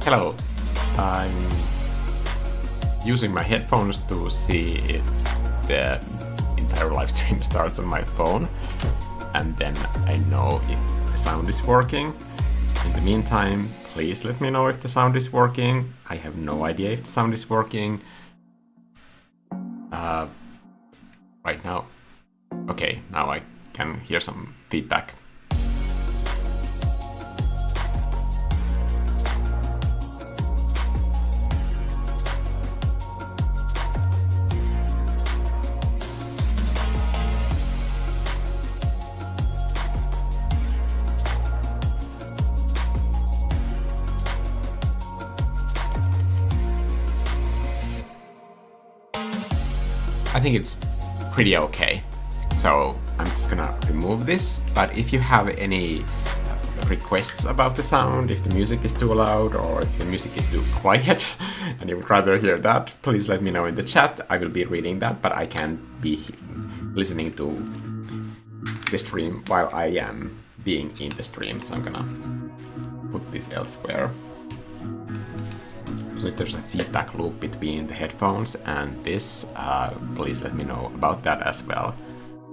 Hello, I'm using my headphones to see if the entire live stream starts on my phone, and then I know if the sound is working. In the meantime, please let me know if the sound is working. I have no idea if the sound is working right now. Okay, now I can hear some feedback. I think it's pretty okay. So I'm just gonna remove this, but if you have any requests about the sound, if the music is too loud or if the music is too quiet and you would rather hear that, please let me know in the chat. I will be reading that, but I can't be listening to the stream while I am being in the stream, so I'm gonna put this elsewhere. So if there's a feedback loop between the headphones and this, please let me know about that as well.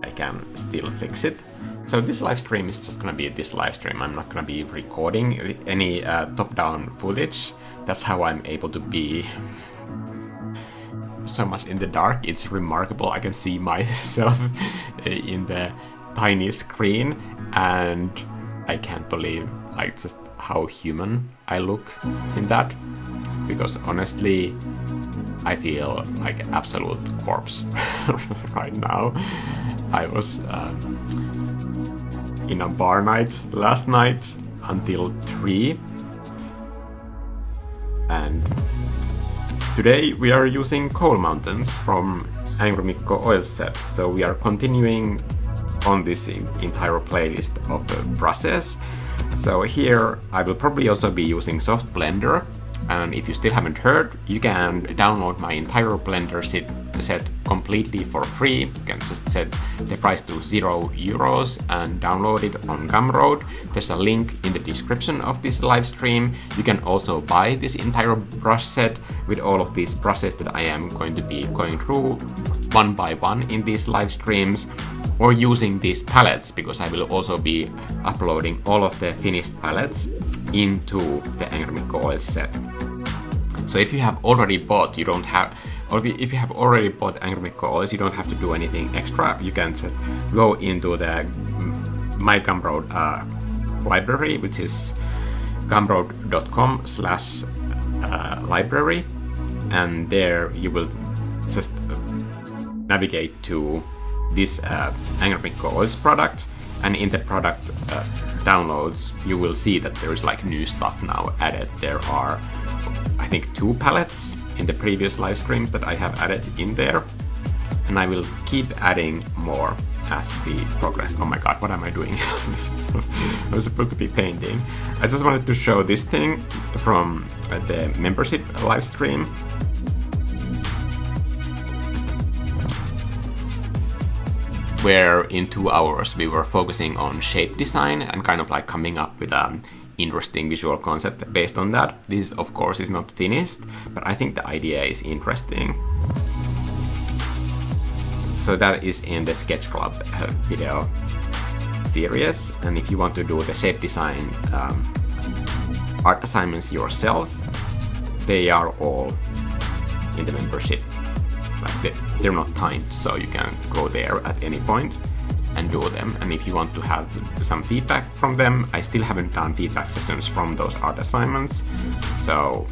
I can still fix it. So this live stream is just gonna be this live stream. I'm not gonna be recording any top-down footage. That's how I'm able to be so much in the dark. It's remarkable. I can see myself in the tiny screen, and I can't believe just how human I look in that. Because honestly, I feel like an absolute corpse right now. I was in a bar night last night until 3, and today we are using Coal Mountains from Angry Mikko Oil Set. So we are continuing on this entire playlist of the process. So here I will probably also be using Soft Blender. And if you still haven't heard, you can download my entire Blender set completely for free. You can just set the price to €0 and download it on Gumroad. There's a link in the description of this live stream. You can also buy this entire brush set with all of these brushes that I am going to be going through one by one in these live streams, or using these palettes, because I will also be uploading all of the finished palettes into the Angry Mikko Oil set. So if you have already bought, if you have already bought Angry Mikko Oils, you don't have to do anything extra. You can just go into the my Gumroad library, which is gumroad.com/library, and there you will just navigate to this Angry Mikko Oils product, and in the product downloads you will see that there is new stuff now added. There are, I think, 2 palettes in the previous live streams that I have added in there, and I will keep adding more as we progress. Oh my god, what am I doing? I was supposed to be painting. I just wanted to show this thing from the membership live stream. Where in 2 hours we were focusing on shape design and kind of coming up with an interesting visual concept based on that. This of course is not finished, but I think the idea is interesting. So that is in the Sketch Club video series, and if you want to do the shape design art assignments yourself, they are all in the membership. They're not timed, so you can go there at any point and do them. And if you want to have some feedback from them, I still haven't done feedback sessions from those art assignments, so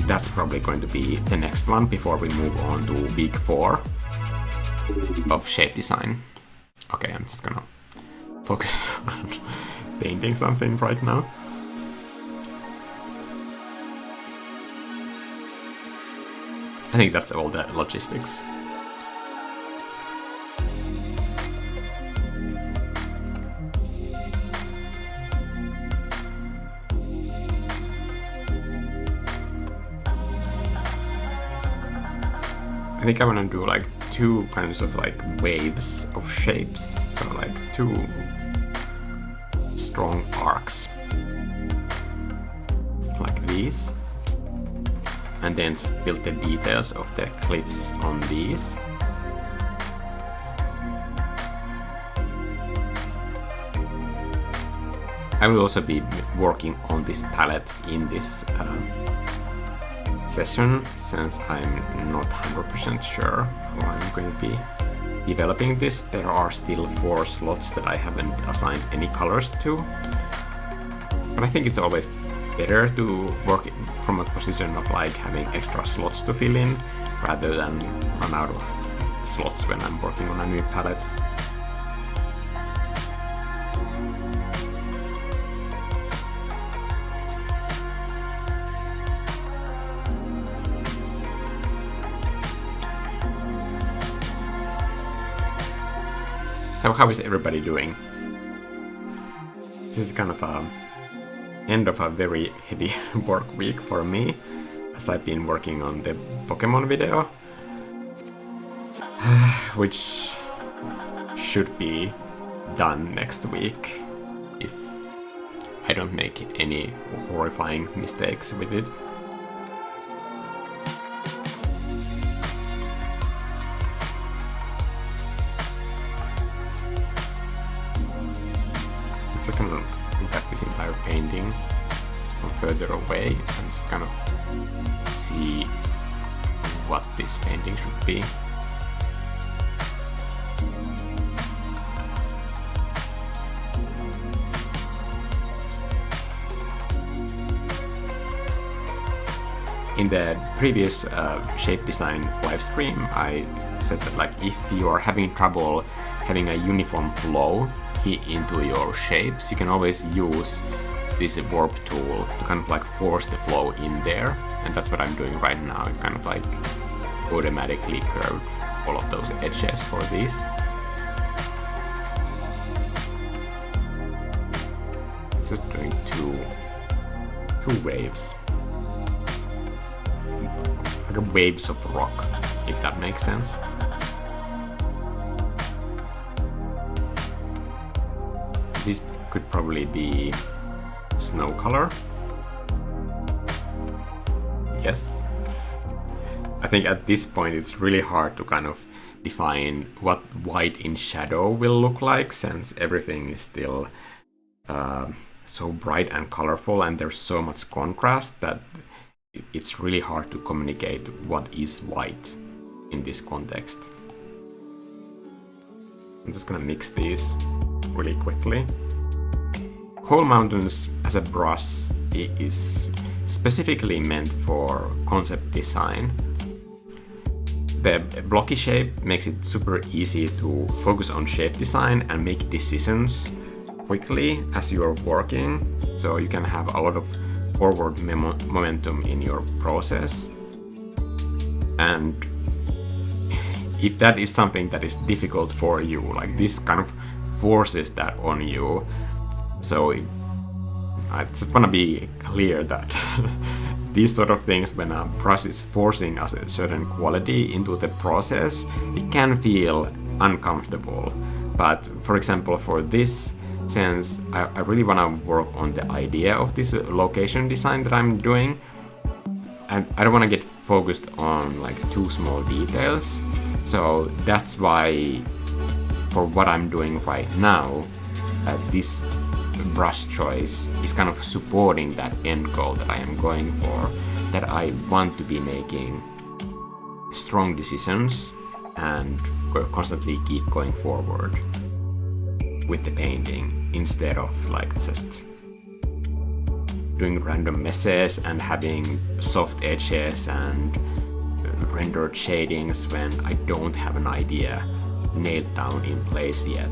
that's probably going to be the next one before we move on to week 4 of shape design. Okay, I'm just gonna focus on painting something right now. I think that's all the logistics. I think I want to do 2 kinds of waves of shapes, so 2 strong arcs, like these, and then build the details of the cliffs on these. I will also be working on this palette in this session, since I'm not 100% sure how I'm going to be developing this. There are still 4 slots that I haven't assigned any colors to, but I think it's always better to work from a position of like having extra slots to fill in rather than run out of slots when I'm working on a new palette. So how is everybody doing? This is kind of a end of a very heavy work week for me, as I've been working on the Pokemon video, which should be done next week if I don't make any horrifying mistakes with it. So kind of look at this entire painting from further away and just kind of see what this painting should be. In the previous shape design livestream, I said that like if you are having trouble having a uniform flow into your shapes, you can always use this warp tool to kind of like force the flow in there, and that's what I'm doing right now. It's kind of like automatically curved all of those edges for these. Just doing two waves, like waves of rock, if that makes sense. This could probably be snow color. Yes. I think at this point it's really hard to kind of define what white in shadow will look like, since everything is still so bright and colorful and there's so much contrast that it's really hard to communicate what is white in this context. I'm just gonna mix these really quickly. Coal Mountains as a brush is specifically meant for concept design. The blocky shape makes it super easy to focus on shape design and make decisions quickly as you are working, so you can have a lot of forward momentum in your process. And if that is something that is difficult for you, like this kind of forces that on you. So I just want to be clear that these sort of things, when a brush is forcing a certain quality into the process, it can feel uncomfortable. But for example, for this, since I really want to work on the idea of this location design that I'm doing, and I don't want to get focused on like too small details. So that's why for what I'm doing right now, this brush choice is kind of supporting that end goal that I am going for, that I want to be making strong decisions and constantly keep going forward with the painting, instead of like just doing random messes and having soft edges and rendered shadings when I don't have an idea nailed down in place yet.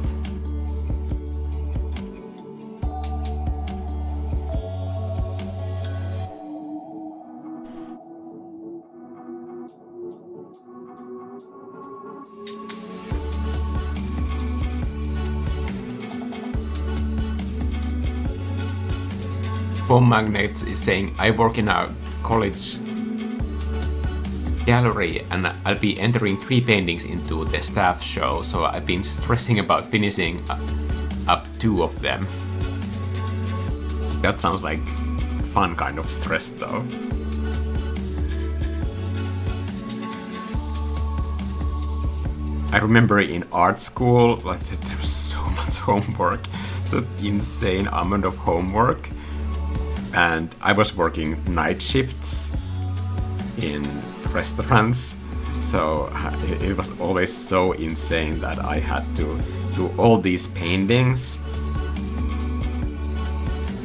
Bomb Magnets is saying, I work in a college gallery and I'll be entering 3 paintings into the staff show, so I've been stressing about finishing up 2 of them. That sounds like fun kind of stress though. I remember in art school, like there was so much homework, just insane amount of homework, and I was working night shifts in restaurants, so it was always so insane that I had to do all these paintings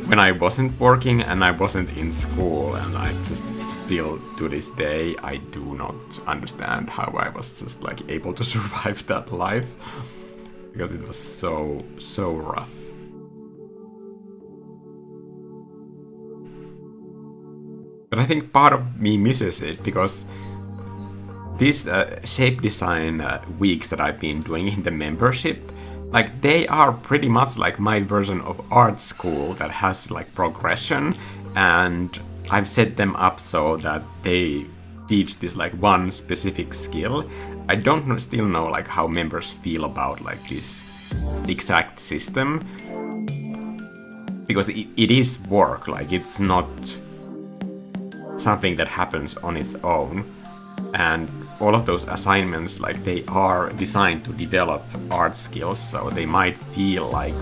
when I wasn't working and I wasn't in school, and I just still to this day I do not understand how I was just like able to survive that life, because it was so rough. But I think part of me misses it, because these shape design weeks that I've been doing in the membership, like they are pretty much like my version of art school that has like progression, and I've set them up so that they teach this like one specific skill. I don't still know like how members feel about like this exact system, because it is work, like it's not something that happens on its own, and all of those assignments, like they are designed to develop art skills, so they might feel like,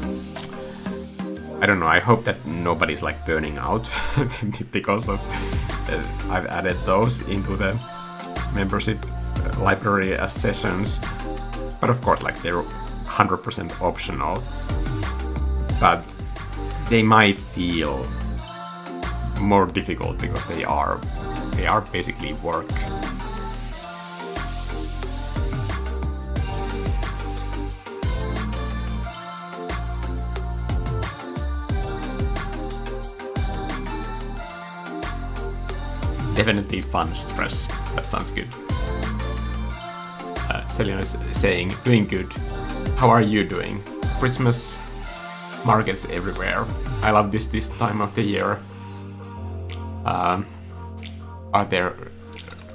I don't know, I hope that nobody's like burning out because of I've added those into the membership library as sessions, but of course like they're 100% optional, but they might feel more difficult because they are basically work. Definitely fun stress. That sounds good. Selena is saying, doing good. How are you doing? Christmas markets everywhere. I love this time of the year. Are there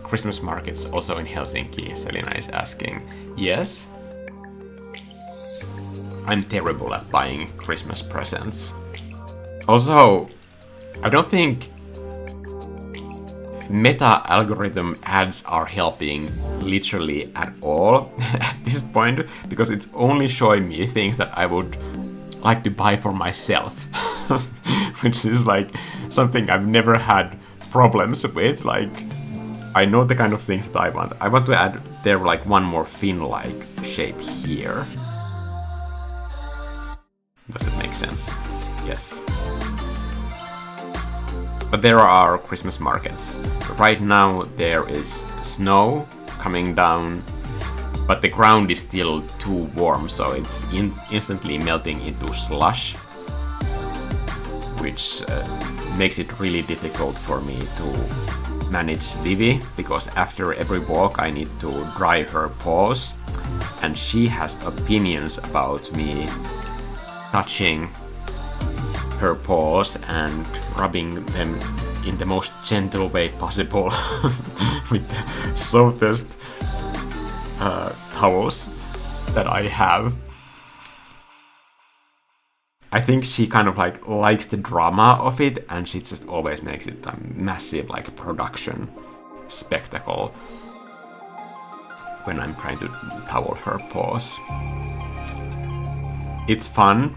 Christmas markets also in Helsinki? Selena is asking. Yes. I'm terrible at buying Christmas presents. Also, I don't think Meta algorithm ads are helping literally at all at this point, because it's only showing me things that I would like to buy for myself, which is like something I've never had problems with. Like, I know the kind of things that I want. I want to add there like one more fin-like shape here. Does that make sense? Yes. But there are Christmas markets. Right now there is snow coming down, but the ground is still too warm, so it's instantly melting into slush, which makes it really difficult for me to manage Vivi, because after every walk I need to dry her paws, and she has opinions about me touching her paws and rubbing them in the most gentle way possible with the softest towels that I have. I think she kind of like likes the drama of it, and she just always makes it a massive like production spectacle when I'm trying to towel her paws. It's fun,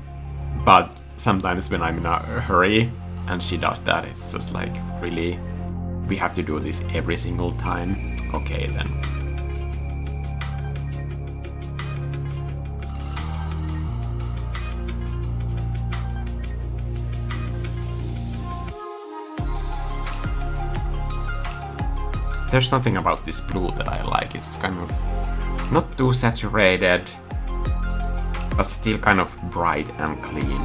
but sometimes when I'm in a hurry and she does that, it's just like, really? We have to do this every single time? Okay then. There's something about this blue that I like. It's kind of not too saturated, but still kind of bright and clean.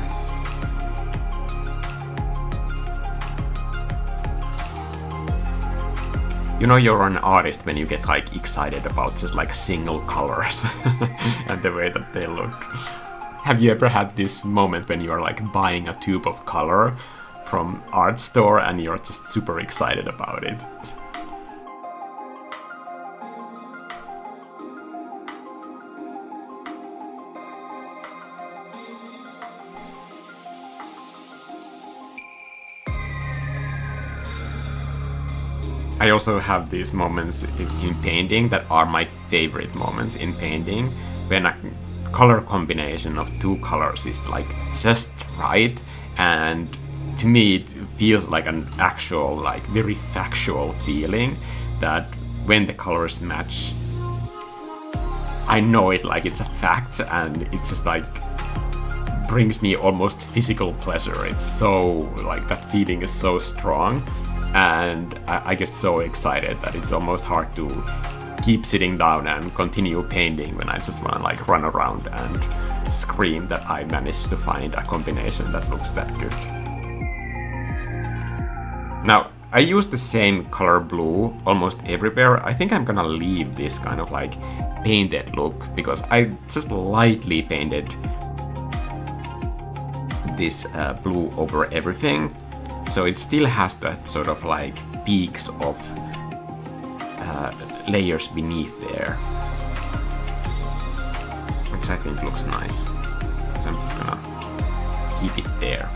You know you're an artist when you get like excited about just like single colors and the way that they look. Have you ever had this moment when you're like buying a tube of color from art store and you're just super excited about it? I also have these moments in painting that are my favorite moments in painting, when a color combination of two colors is like just right, and to me it feels like an actual, like very factual feeling that when the colors match, I know it like it's a fact, and it's just like brings me almost physical pleasure. It's so like that feeling is so strong, and I get so excited that it's almost hard to keep sitting down and continue painting when I just want to like run around and scream that I managed to find a combination that looks that good. Now, I use the same color blue almost everywhere. I think I'm gonna leave this kind of like painted look because I just lightly painted this blue over everything. So it still has that sort of like peaks of layers beneath there, which I think looks nice. So I'm just gonna keep it there.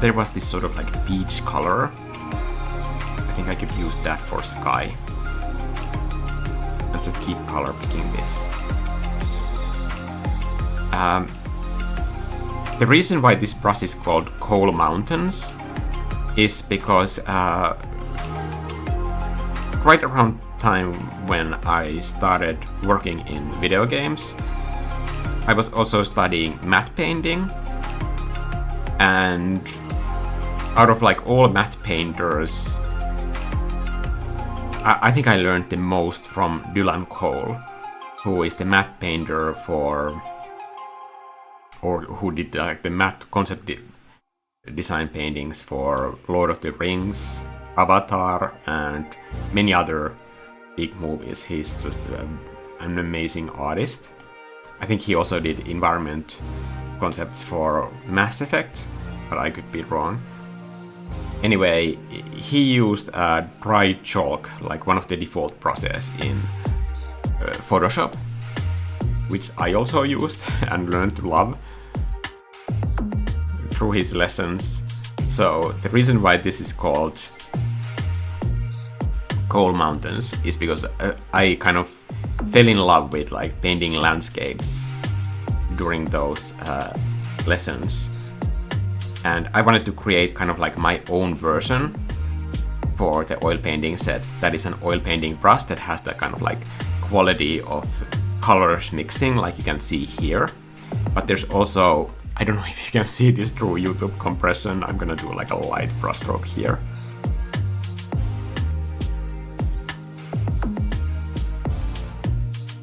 There was this sort of like peach color. I think I could use that for sky. And just keep color picking this. The reason why this brush is called Coal Mountains is because right around time when I started working in video games, I was also studying matte painting, and out of like all matte painters, I think I learned the most from Dylan Cole, who is the matte painter for, or who did like the matte concept design paintings for Lord of the Rings, Avatar, and many other big movies. He's just an amazing artist. I think he also did environment concepts for Mass Effect, but I could be wrong. Anyway, he used dry chalk, like one of the default process in Photoshop, which I also used and learned to love through his lessons. So the reason why this is called Coal Mountains is because I kind of fell in love with like painting landscapes during those lessons. And I wanted to create kind of like my own version for the oil painting set. That is an oil painting brush that has that kind of like quality of colors mixing, like you can see here. But there's also, I don't know if you can see this through YouTube compression. I'm gonna do like a light brushstroke here.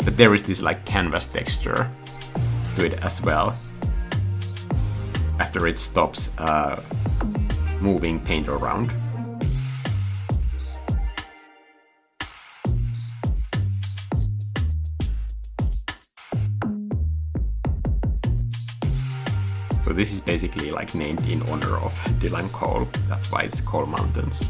But there is this like canvas texture to it as well, after it stops moving paint around. So this is basically like named in honor of Dylan Cole. That's why it's Coal Mountains.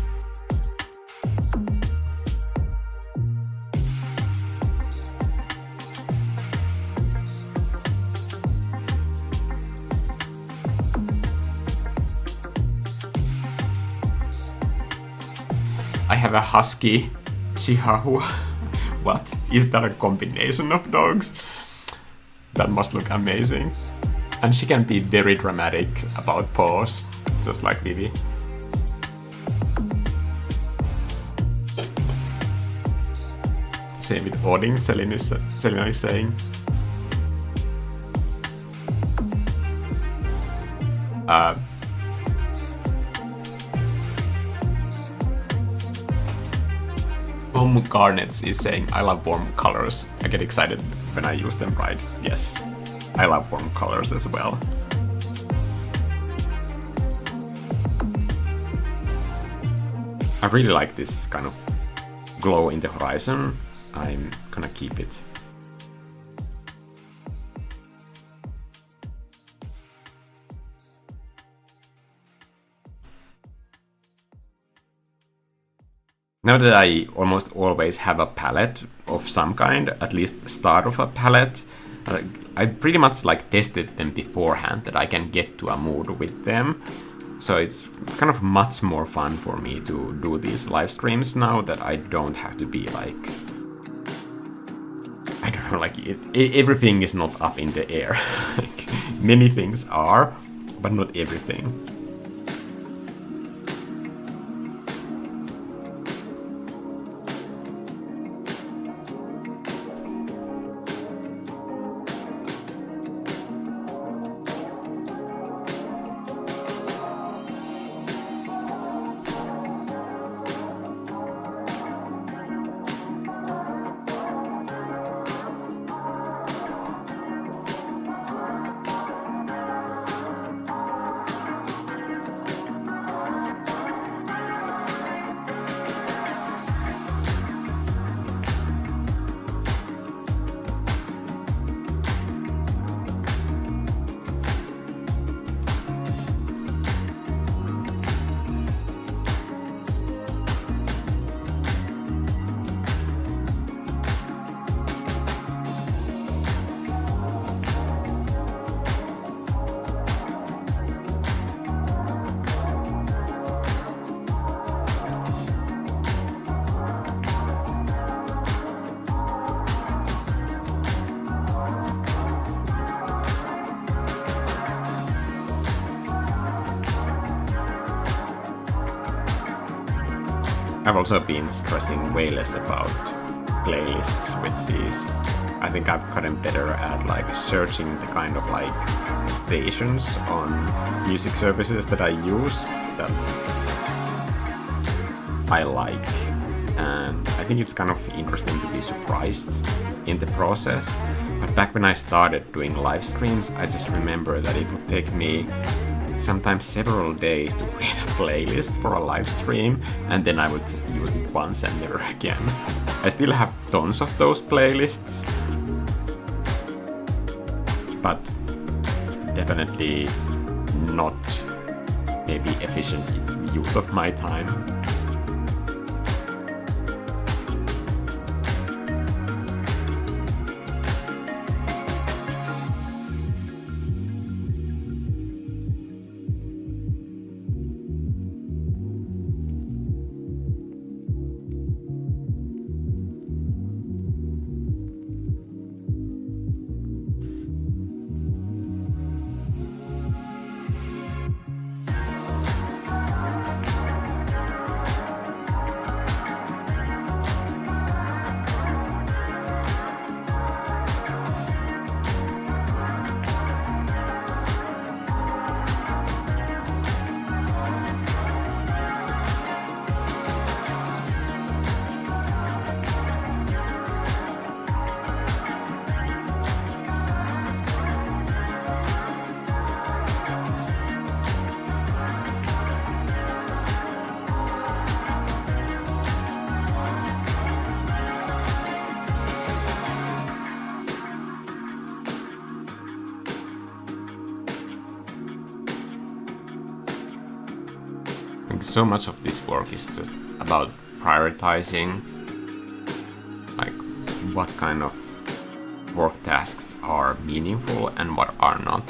I have a husky chihuahua. What? Is that a combination of dogs? That must look amazing. And she can be very dramatic about paws, just like Vivi. Same with Odin, Selina is saying. Tom Garnets is saying, I love warm colors. I get excited when I use them right. Yes, I love warm colors as well. I really like this kind of glow in the horizon. I'm gonna keep it. Now that I almost always have a palette of some kind, at least the start of a palette, I pretty much like tested them beforehand that I can get to a mood with them. So it's kind of much more fun for me to do these live streams now that I don't have to be like, I don't know, like everything is not up in the air. Like, many things are, but not everything. I've also been stressing way less about playlists with these. I think I've gotten better at like searching the kind of like stations on music services that I use that I like. And I think it's kind of interesting to be surprised in the process. But back when I started doing live streams, I just remember that it would take me sometimes several days to create a playlist for a live stream, and then I would just use it once and never again. I still have tons of those playlists, but definitely not maybe efficient use of my time. So much of this work is just about prioritizing, like what kind of work tasks are meaningful and what are not.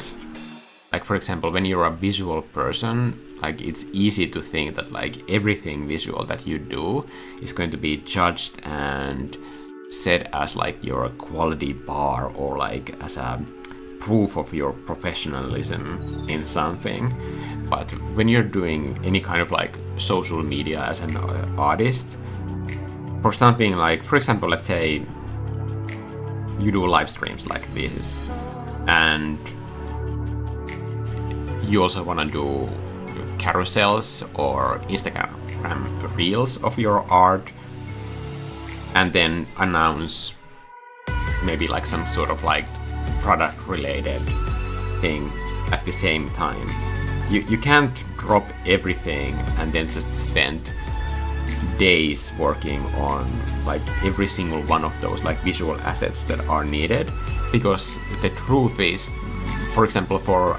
Like for example, when you're a visual person, like it's easy to think that like everything visual that you do is going to be judged and set as like your quality bar or like as a proof of your professionalism in something. But when you're doing any kind of like social media as an artist, for something like, for example, let's say you do live streams like this, and you also want to do carousels or Instagram reels of your art, and then announce maybe like some sort of like product related thing at the same time. You can't drop everything and then just spend days working on like every single one of those like visual assets that are needed, because the truth is, for example, for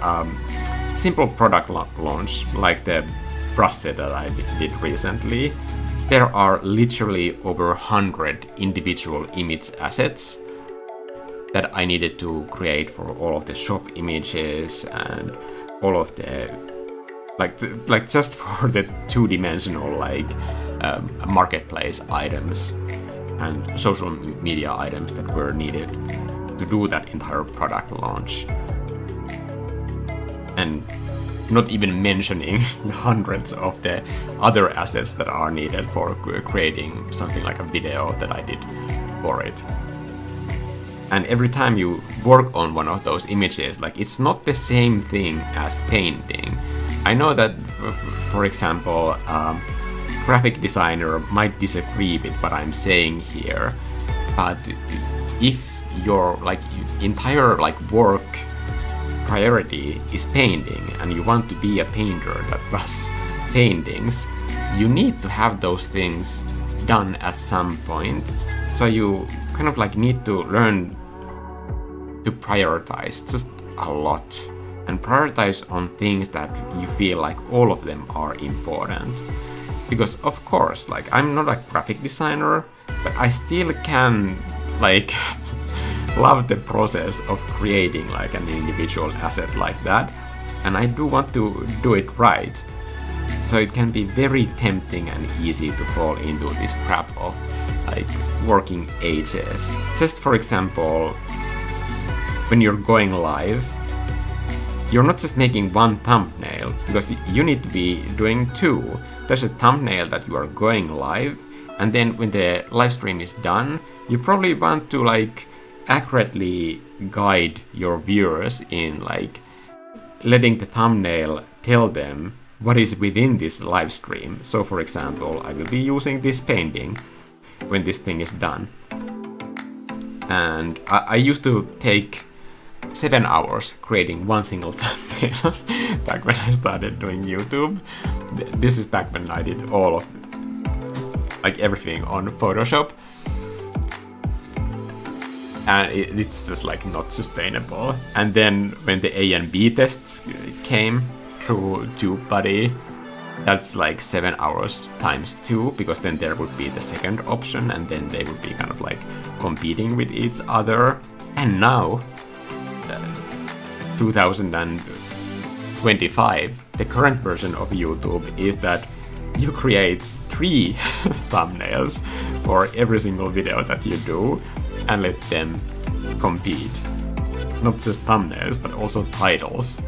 simple product launch like the brush set that I did recently, there are literally over 100 individual image assets that I needed to create for all of the shop images and all of the like just for the two-dimensional marketplace items and social media items that were needed to do that entire product launch. And not even mentioning the hundreds of the other assets that are needed for creating something like a video that I did for it. And every time you work on one of those images, like it's not the same thing as painting. I know that, for example, graphic designer might disagree with what I'm saying here, but if your entire work priority is painting and you want to be a painter that does paintings, you need to have those things done at some point. So you kind of need to learn to prioritize just a lot and prioritize on things that you feel like all of them are important. Because of course, I'm not a graphic designer, but I still can love the process of creating an individual asset like that, and I do want to do it right. So it can be very tempting and easy to fall into this trap of working ages. Just for example, when you're going live, you're not just making one thumbnail, because you need to be doing two. There's a thumbnail that you are going live, and then when the live stream is done, you probably want to accurately guide your viewers in letting the thumbnail tell them what is within this live stream. So for example, I will be using this painting when this thing is done. And I used to take 7 hours creating one single thumbnail back when I started doing YouTube. This is back when I did all of everything on Photoshop. And it's just not sustainable. And then when the A and B tests came through TubeBuddy, that's 7 hours times 2, because then there would be the second option, and then they would be kind of competing with each other. And now, 2025, the current version of YouTube is that you create 3 thumbnails for every single video that you do, and let them compete. Not just thumbnails, but also titles.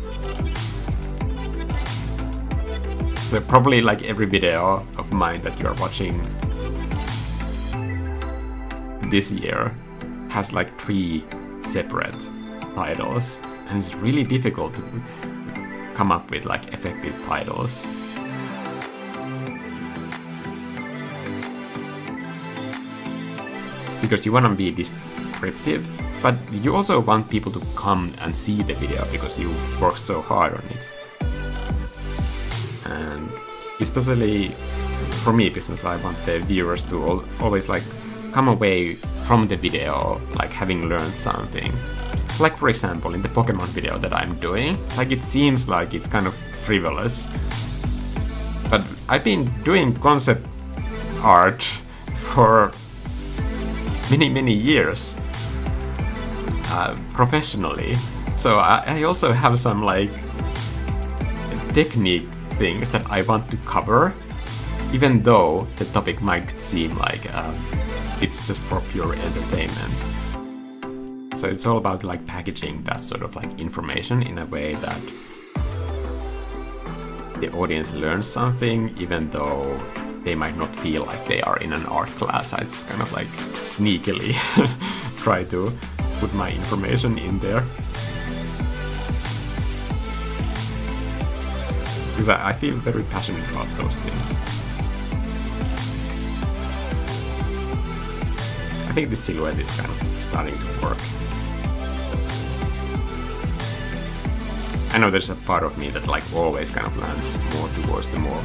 So probably every video of mine that you're watching this year has 3 separate titles, and it's really difficult to come up with effective titles. Because you want to be descriptive, but you also want people to come and see the video because you worked so hard on it. And especially for me, because I want the viewers to always come away from the video having learned something. For example, in the Pokemon video that I'm doing, it seems it's kind of frivolous, but I've been doing concept art for many years professionally. So I also have some technique things that I want to cover, even though the topic might seem it's just for pure entertainment. So it's all about packaging that sort of information in a way that the audience learns something, even though they might not feel like they are in an art class. I just kind of sneakily try to put my information in there. Because I feel very passionate about those things. I think the silhouette is kind of starting to work. I know there's a part of me that always kind of lands more towards the more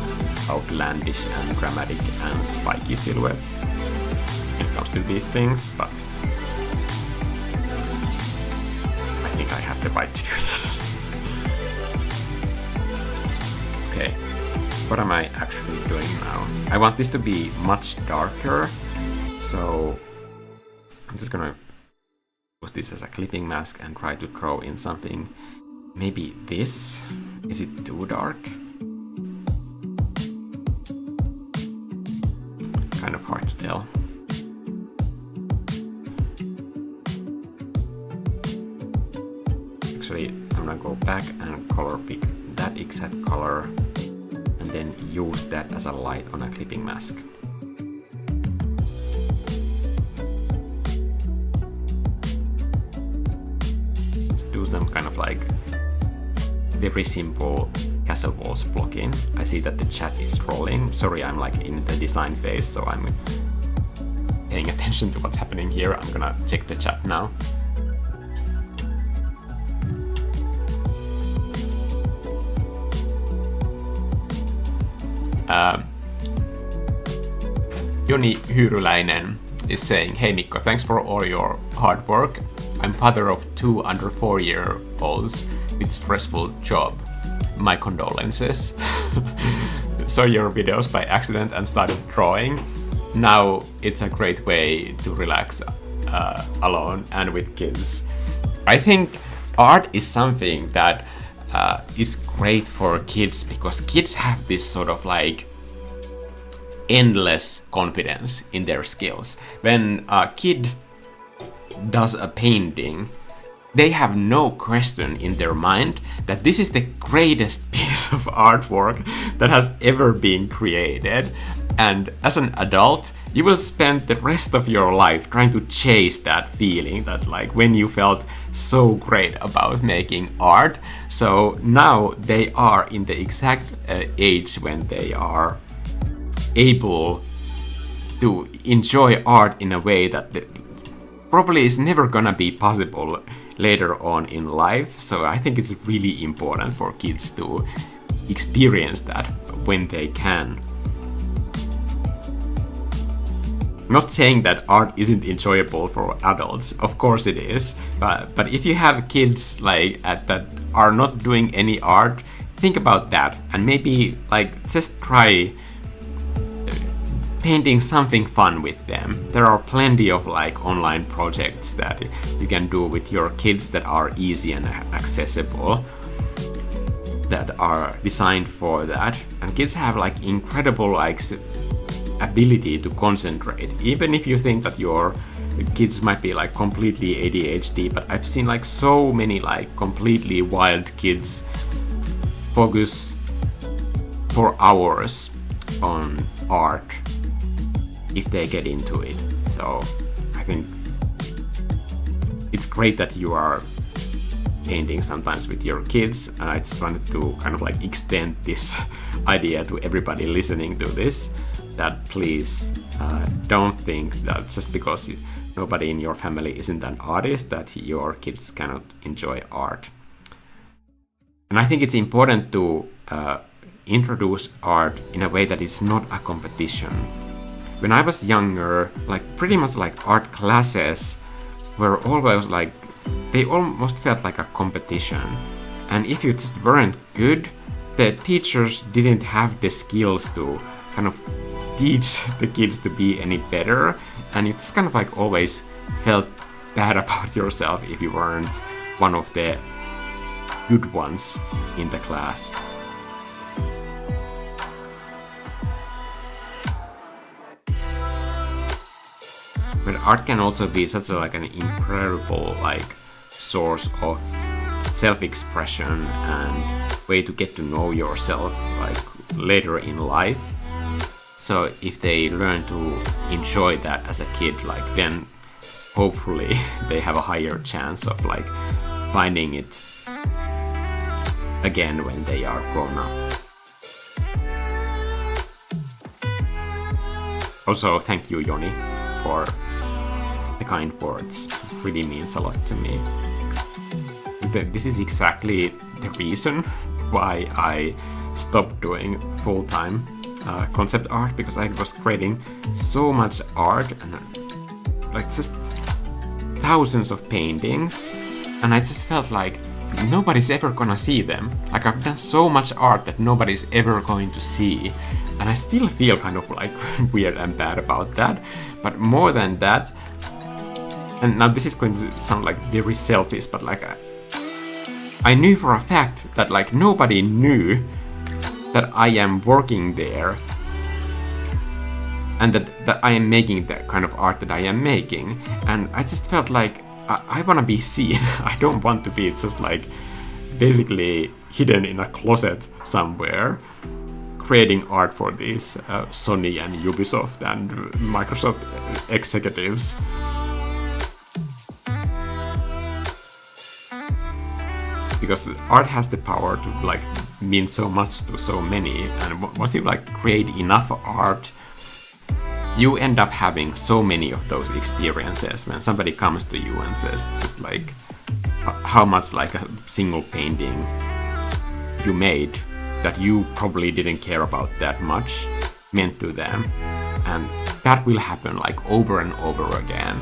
outlandish and dramatic and spiky silhouettes when it comes to these things, but I think I have the right to do that. Okay, what am I actually doing now? I want this to be much darker, so I'm just gonna use this as a clipping mask and try to throw in something. Maybe this? Is it too dark? kind of hard to tell. Actually, I'm gonna go back and color pick that exact color and then use that as a light on a clipping mask. Let's do some kind of like very simple castle walls blocking. I see that the chat is rolling. Sorry, I'm like in the design phase, so I'm paying attention to what's happening here. I'm gonna check the chat now. Joni Hyryläinen is saying, "Hey Mikko, thanks for all your hard work. I'm father of 2 under 4-year-olds with stressful job. My condolences. Saw your videos by accident and started drawing. Now it's a great way to relax alone and with kids." I think art is something that is great for kids because kids have this sort of like endless confidence in their skills. When a kid does a painting, they have no question in their mind that this is the greatest piece of artwork that has ever been created. And as an adult, you will spend the rest of your life trying to chase that feeling that like when you felt so great about making art. So now they are in the exact age when they are able to enjoy art in a way that probably is never gonna be possible later on in life. So I think it's really important for kids to experience that when they can. Not saying that art isn't enjoyable for adults, of course it is, but if you have kids like that are not doing any art, think about that and maybe like just try painting something fun with them. There are plenty of like online projects that you can do with your kids that are easy and accessible, that are designed for that. And kids have like incredible like ability to concentrate, even if you think that your kids might be like completely ADHD. But I've seen like so many like completely wild kids focus for hours on art if they get into it. So I think it's great that you are painting sometimes with your kids, and I just wanted to kind of like extend this idea to everybody listening to this, that please don't think that just because nobody in your family isn't an artist that your kids cannot enjoy art. And I think it's important to introduce art in a way that it's not a competition. When I was younger, like pretty much like art classes were always like, they almost felt like a competition. And if you just weren't good, the teachers didn't have the skills to kind of teach the kids to be any better. And it's kind of like always felt bad about yourself if you weren't one of the good ones in the class. But art can also be such a, like an incredible like source of self-expression and way to get to know yourself like later in life. So if they learn to enjoy that as a kid, like then hopefully they have a higher chance of like finding it again when they are grown up. Also, thank you, Joni, for the kind words. It really means a lot to me. This is exactly the reason why I stopped doing full-time concept art, because I was creating so much art and like just thousands of paintings, and I just felt like nobody's ever gonna see them. Like I've done so much art that nobody's ever going to see, and I still feel kind of like weird and bad about that. But more than that, and now this is going to sound like very selfish, but like I knew for a fact that like nobody knew that I am working there and that I am making the kind of art that I am making. And I just felt like I want to be seen. I don't want to be just like basically hidden in a closet somewhere creating art for these Sony and Ubisoft and Microsoft executives. Because art has the power to like mean so much to so many, and once you like create enough art, you end up having so many of those experiences when somebody comes to you and says just like how much like a single painting you made that you probably didn't care about that much meant to them. And that will happen like over and over again.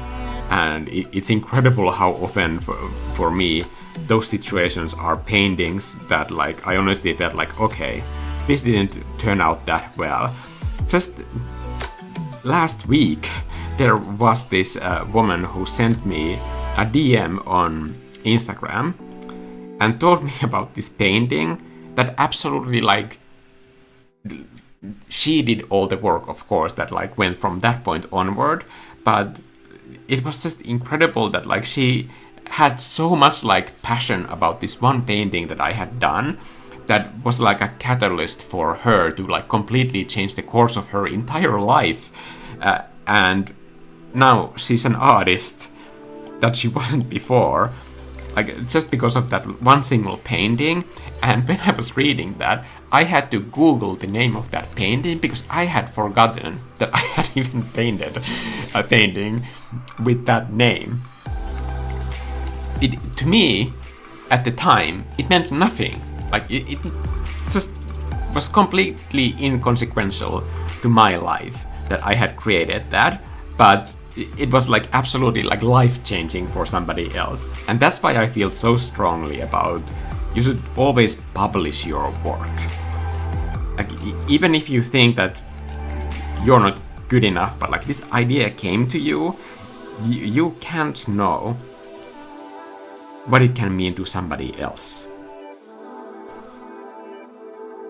And it's incredible how often for me those situations are paintings that like I honestly felt like, okay, this didn't turn out that well. Just last week there was this woman who sent me a DM on Instagram and told me about this painting that absolutely like she did all the work, of course, that like went from that point onward, but it was just incredible that like she had so much like passion about this one painting that I had done that was like a catalyst for her to like completely change the course of her entire life. And now she's an artist that she wasn't before, like just because of that one single painting. And when I was reading that, I had to Google the name of that painting because I had forgotten that I had even painted a painting with that name. To me, at the time, it meant nothing. Like it just was completely inconsequential to my life that I had created that, but it was like absolutely like life-changing for somebody else. And that's why I feel so strongly about you should always publish your work. Like even if you think that you're not good enough, but like this idea came to you, you can't know what it can mean to somebody else.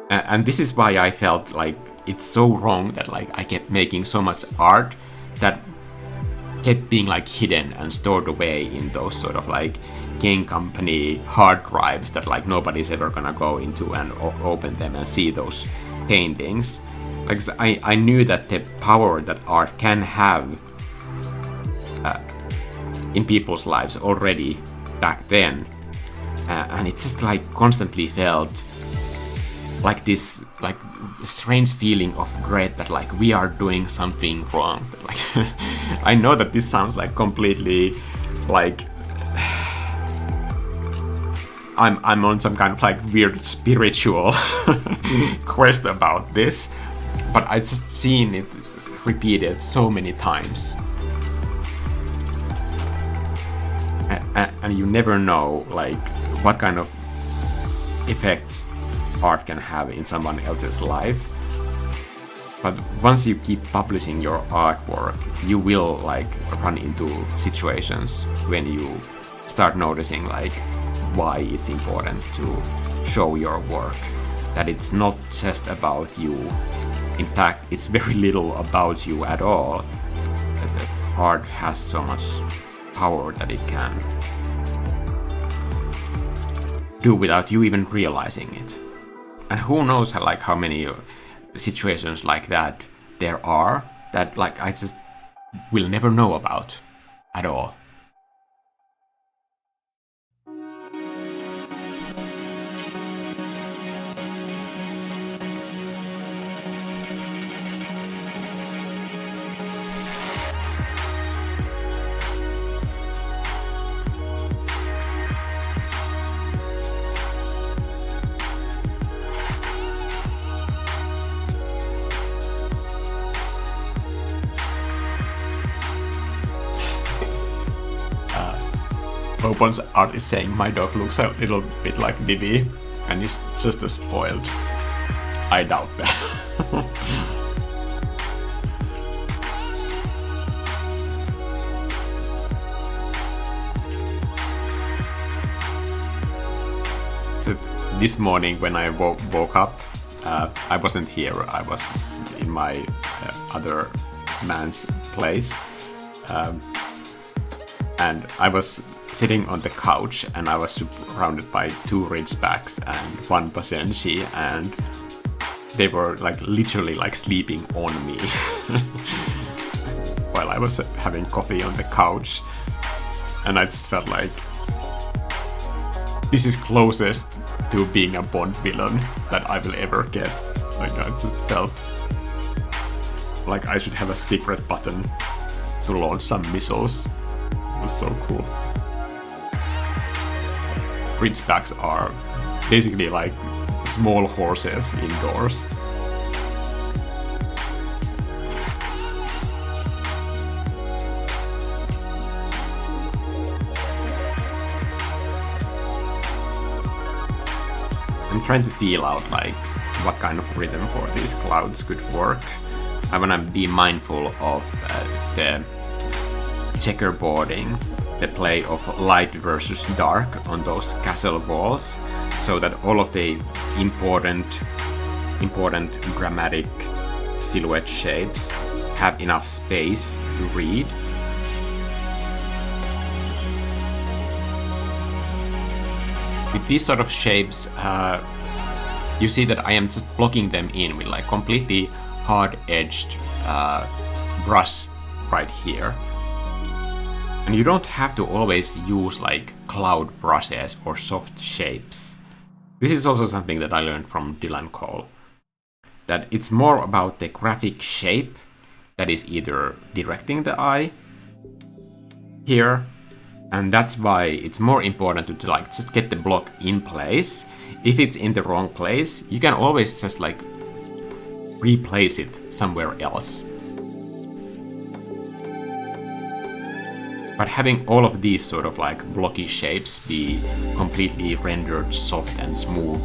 And this is why I felt like it's so wrong that like I kept making so much art that kept being like hidden and stored away in those sort of like game company hard drives that like nobody's ever gonna go into and open them and see those paintings. Like I knew that the power that art can have in people's lives already back then, and it just like constantly felt like this like strange feeling of dread that like we are doing something wrong. Like I know that this sounds like completely like I'm on some kind of like weird spiritual quest about this, but I just seen it repeated so many times. And you never know like what kind of effect art can have in someone else's life. But once you keep publishing your artwork, you will like run into situations when you start noticing like why it's important to show your work. That it's not just about you. In fact, it's very little about you at all. That art has so much power that it can do without you even realizing it. And who knows how many situations like that there are that like I just will never know about at all. Open's art is saying my dog looks a little bit like Vivi and is just as spoiled. I doubt that. So this morning when I woke up, I wasn't here. I was in my other man's place. And I was sitting on the couch and I was surrounded by 2 Ridgebacks and 1 Basenji, and they were like literally like sleeping on me while I was having coffee on the couch. And I just felt like this is closest to being a Bond villain that I will ever get. Like I just felt like I should have a secret button to launch some missiles. It was so cool. Ridgebacks are basically like small horses indoors. I'm trying to feel out like what kind of rhythm for these clouds could work. I want to be mindful of the checkerboarding, the play of light versus dark on those castle walls, so that all of the important dramatic silhouette shapes have enough space to read. With these sort of shapes, you see that I am just blocking them in with like completely hard-edged brush right here. And you don't have to always use like cloud brushes or soft shapes. This is also something that I learned from Dylan Cole, that it's more about the graphic shape that is either directing the eye here, and that's why it's more important to like just get the block in place. If it's in the wrong place, you can always just like replace it somewhere else. But having all of these sort of like blocky shapes be completely rendered soft and smooth,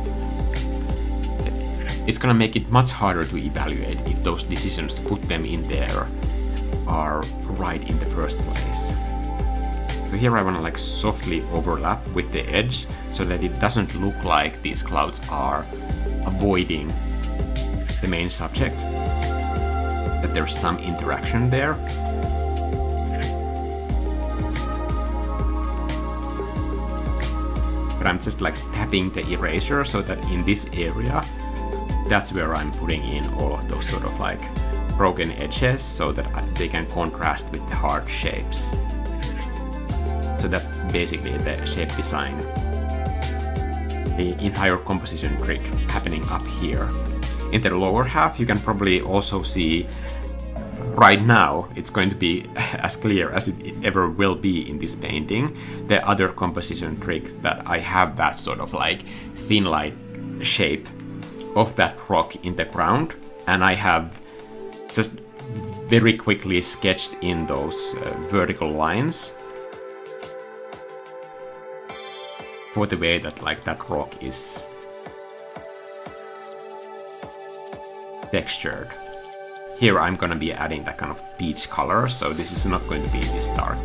it's gonna make it much harder to evaluate if those decisions to put them in there are right in the first place. So here I wanna like softly overlap with the edge so that it doesn't look like these clouds are avoiding the main subject, that there's some interaction there. But I'm just like tapping the eraser so that in this area, that's where I'm putting in all of those sort of like broken edges so that they can contrast with the hard shapes. So that's basically the shape design, the entire composition trick happening up here. In the lower half, you can probably also see right now, it's going to be as clear as it ever will be in this painting, the other composition trick that I have that sort of like thin light shape of that rock in the ground, and I have just very quickly sketched in those vertical lines for the way that like that rock is textured. Here I'm gonna be adding that kind of peach color, so this is not going to be this dark.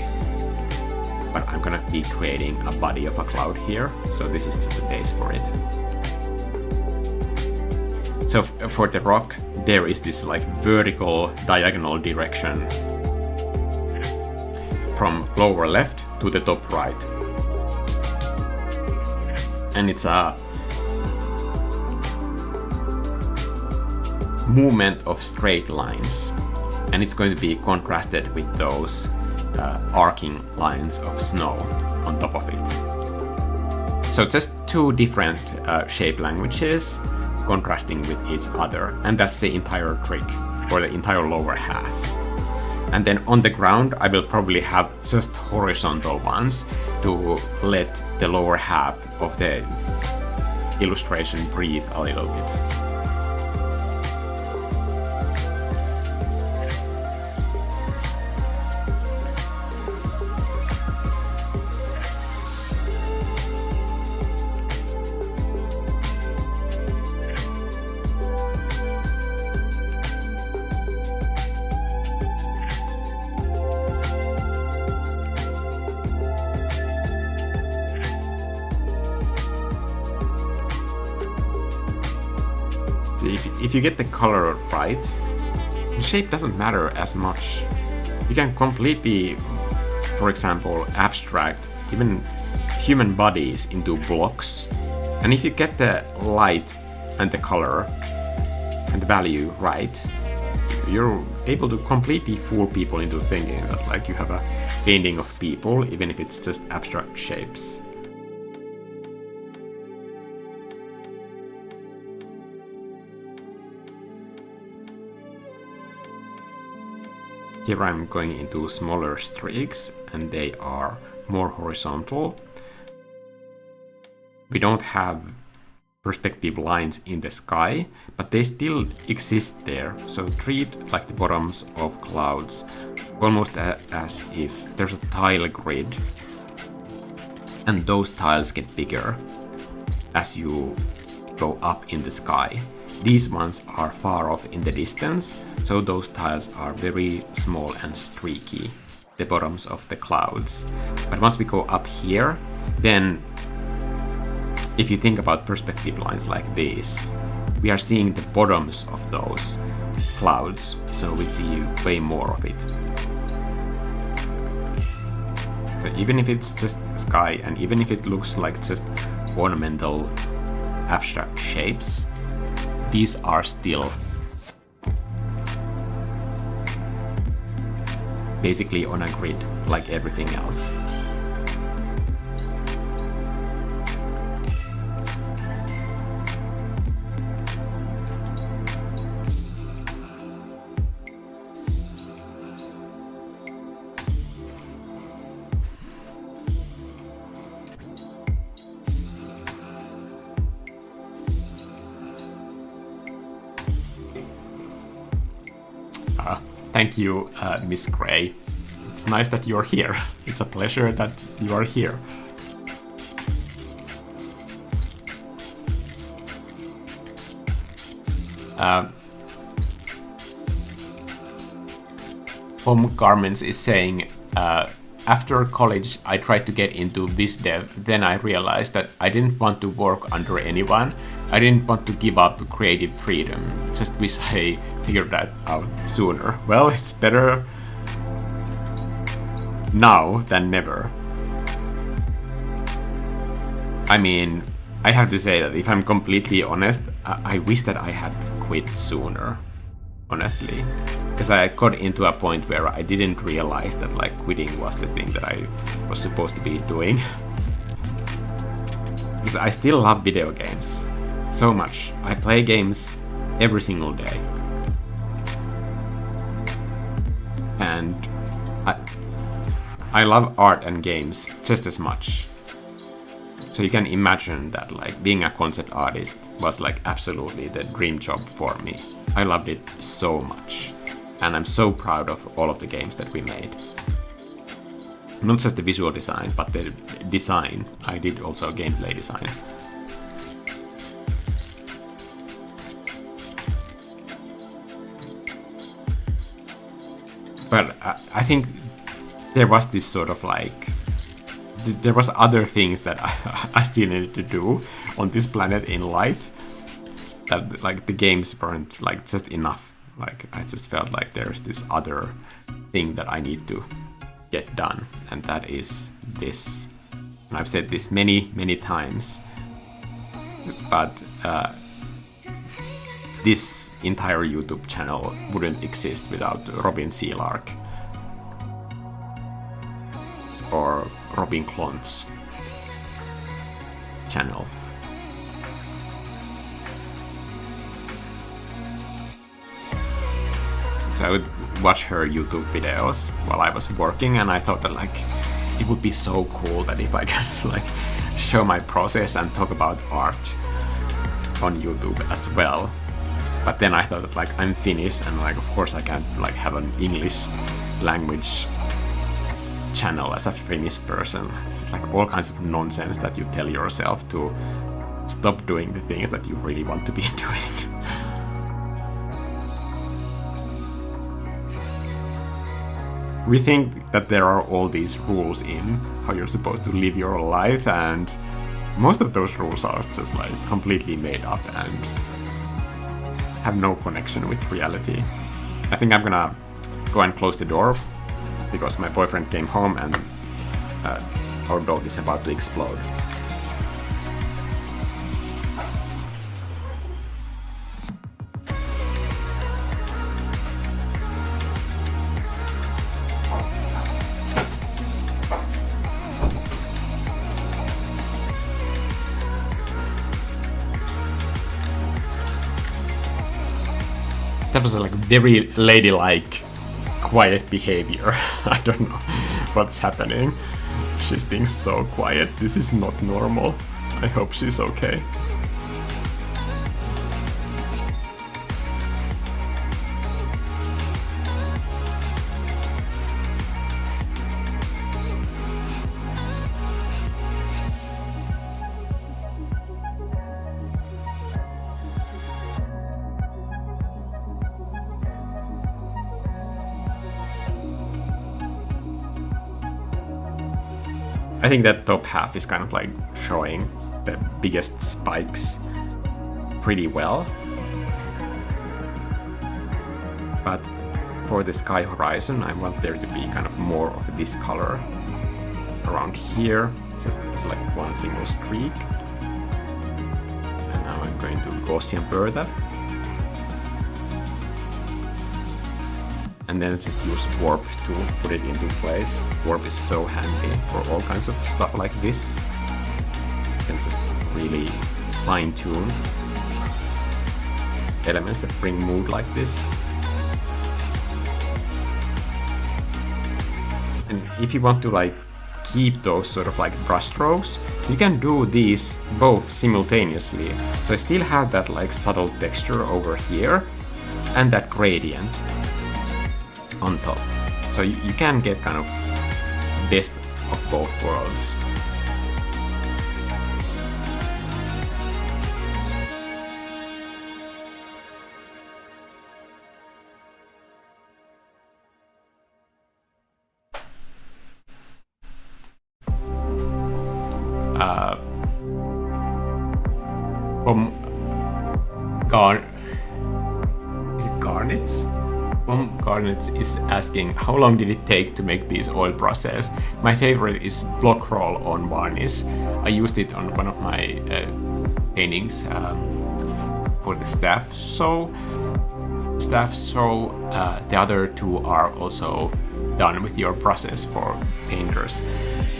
But I'm gonna be creating a body of a cloud here, so this is just the base for it. So for the rock, there is this like vertical diagonal direction from lower left to the top right. And it's a movement of straight lines, and it's going to be contrasted with those arcing lines of snow on top of it. So just 2 different shape languages contrasting with each other, and that's the entire trick for the entire lower half. And then on the ground I will probably have just horizontal ones to let the lower half of the illustration breathe a little bit. If you get the color right, the shape doesn't matter as much. You can completely, for example, abstract even human bodies into blocks. And if you get the light and the color and the value right, you're able to completely fool people into thinking that like you have a painting of people, even if it's just abstract shapes. Here I'm going into smaller streaks, and they are more horizontal. We don't have perspective lines in the sky, but they still exist there. So treat like the bottoms of clouds almost as if there's a tile grid, and those tiles get bigger as you go up in the sky. These ones are far off in the distance, so those tiles are very small and streaky, the bottoms of the clouds. But once we go up here, then if you think about perspective lines like this, we are seeing the bottoms of those clouds, so we see way more of it. So even if it's just sky, and even if it looks like just ornamental abstract shapes, these are still basically on a grid like everything else. Thank you, Miss Gray. It's nice that you're here. It's a pleasure that you are here. Home Garments is saying, after college I tried to get into this dev, then I realized that I didn't want to work under anyone. I didn't want to give up creative freedom. Just wish I figured that out sooner. Well, it's better now than never. I mean, I have to say that if I'm completely honest, I wish that I had quit sooner, honestly. Because I got into a point where I didn't realize that like quitting was the thing that I was supposed to be doing. Because I still love video games so much. I play games every single day. And I love art and games just as much. So you can imagine that like being a concept artist was like absolutely the dream job for me. I loved it so much. And I'm so proud of all of the games that we made. Not just the visual design, but the design. I did also gameplay design. But I think there was this sort of like, there was other things that I still needed to do on this planet in life, that like the games weren't like just enough. Like I just felt like there's this other thing that I need to get done, and that is this. And I've said this many times, but this entire YouTube channel wouldn't exist without Robin Sealark or Robin Klont's channel. So I would watch her YouTube videos while I was working, and I thought that like it would be so cool that if I could like show my process and talk about art on YouTube as well. But then I thought that like I'm Finnish, and like of course I can't like have an English language channel as a Finnish person. It's just like all kinds of nonsense that you tell yourself to stop doing the things that you really want to be doing. We think that there are all these rules in how you're supposed to live your life, and most of those rules are just like completely made up and have no connection with reality. I think I'm gonna go and close the door because my boyfriend came home and our dog is about to explode. That was like very ladylike, quiet behavior. I don't know what's happening. She's being so quiet. This is not normal. I hope she's okay. I think that top half is kind of like showing the biggest spikes pretty well. But for the sky horizon, I want there to be kind of more of this color around here. It's like one single streak. And now I'm going to Gaussian blur that. And then just use warp to put it into place. Warp is so handy for all kinds of stuff like this. You can just really fine-tune elements that bring mood like this. And if you want to like keep those sort of like brush strokes, you can do these both simultaneously. So I still have that like subtle texture over here and that gradient on top. So you can get kind of best of both worlds. Is it Garnets? Garnets is asking, how long did it take to make these oil brushes? My favorite is block roll on varnish. I used it on one of my paintings for the staff show. The other two are also done with your brushes for painters.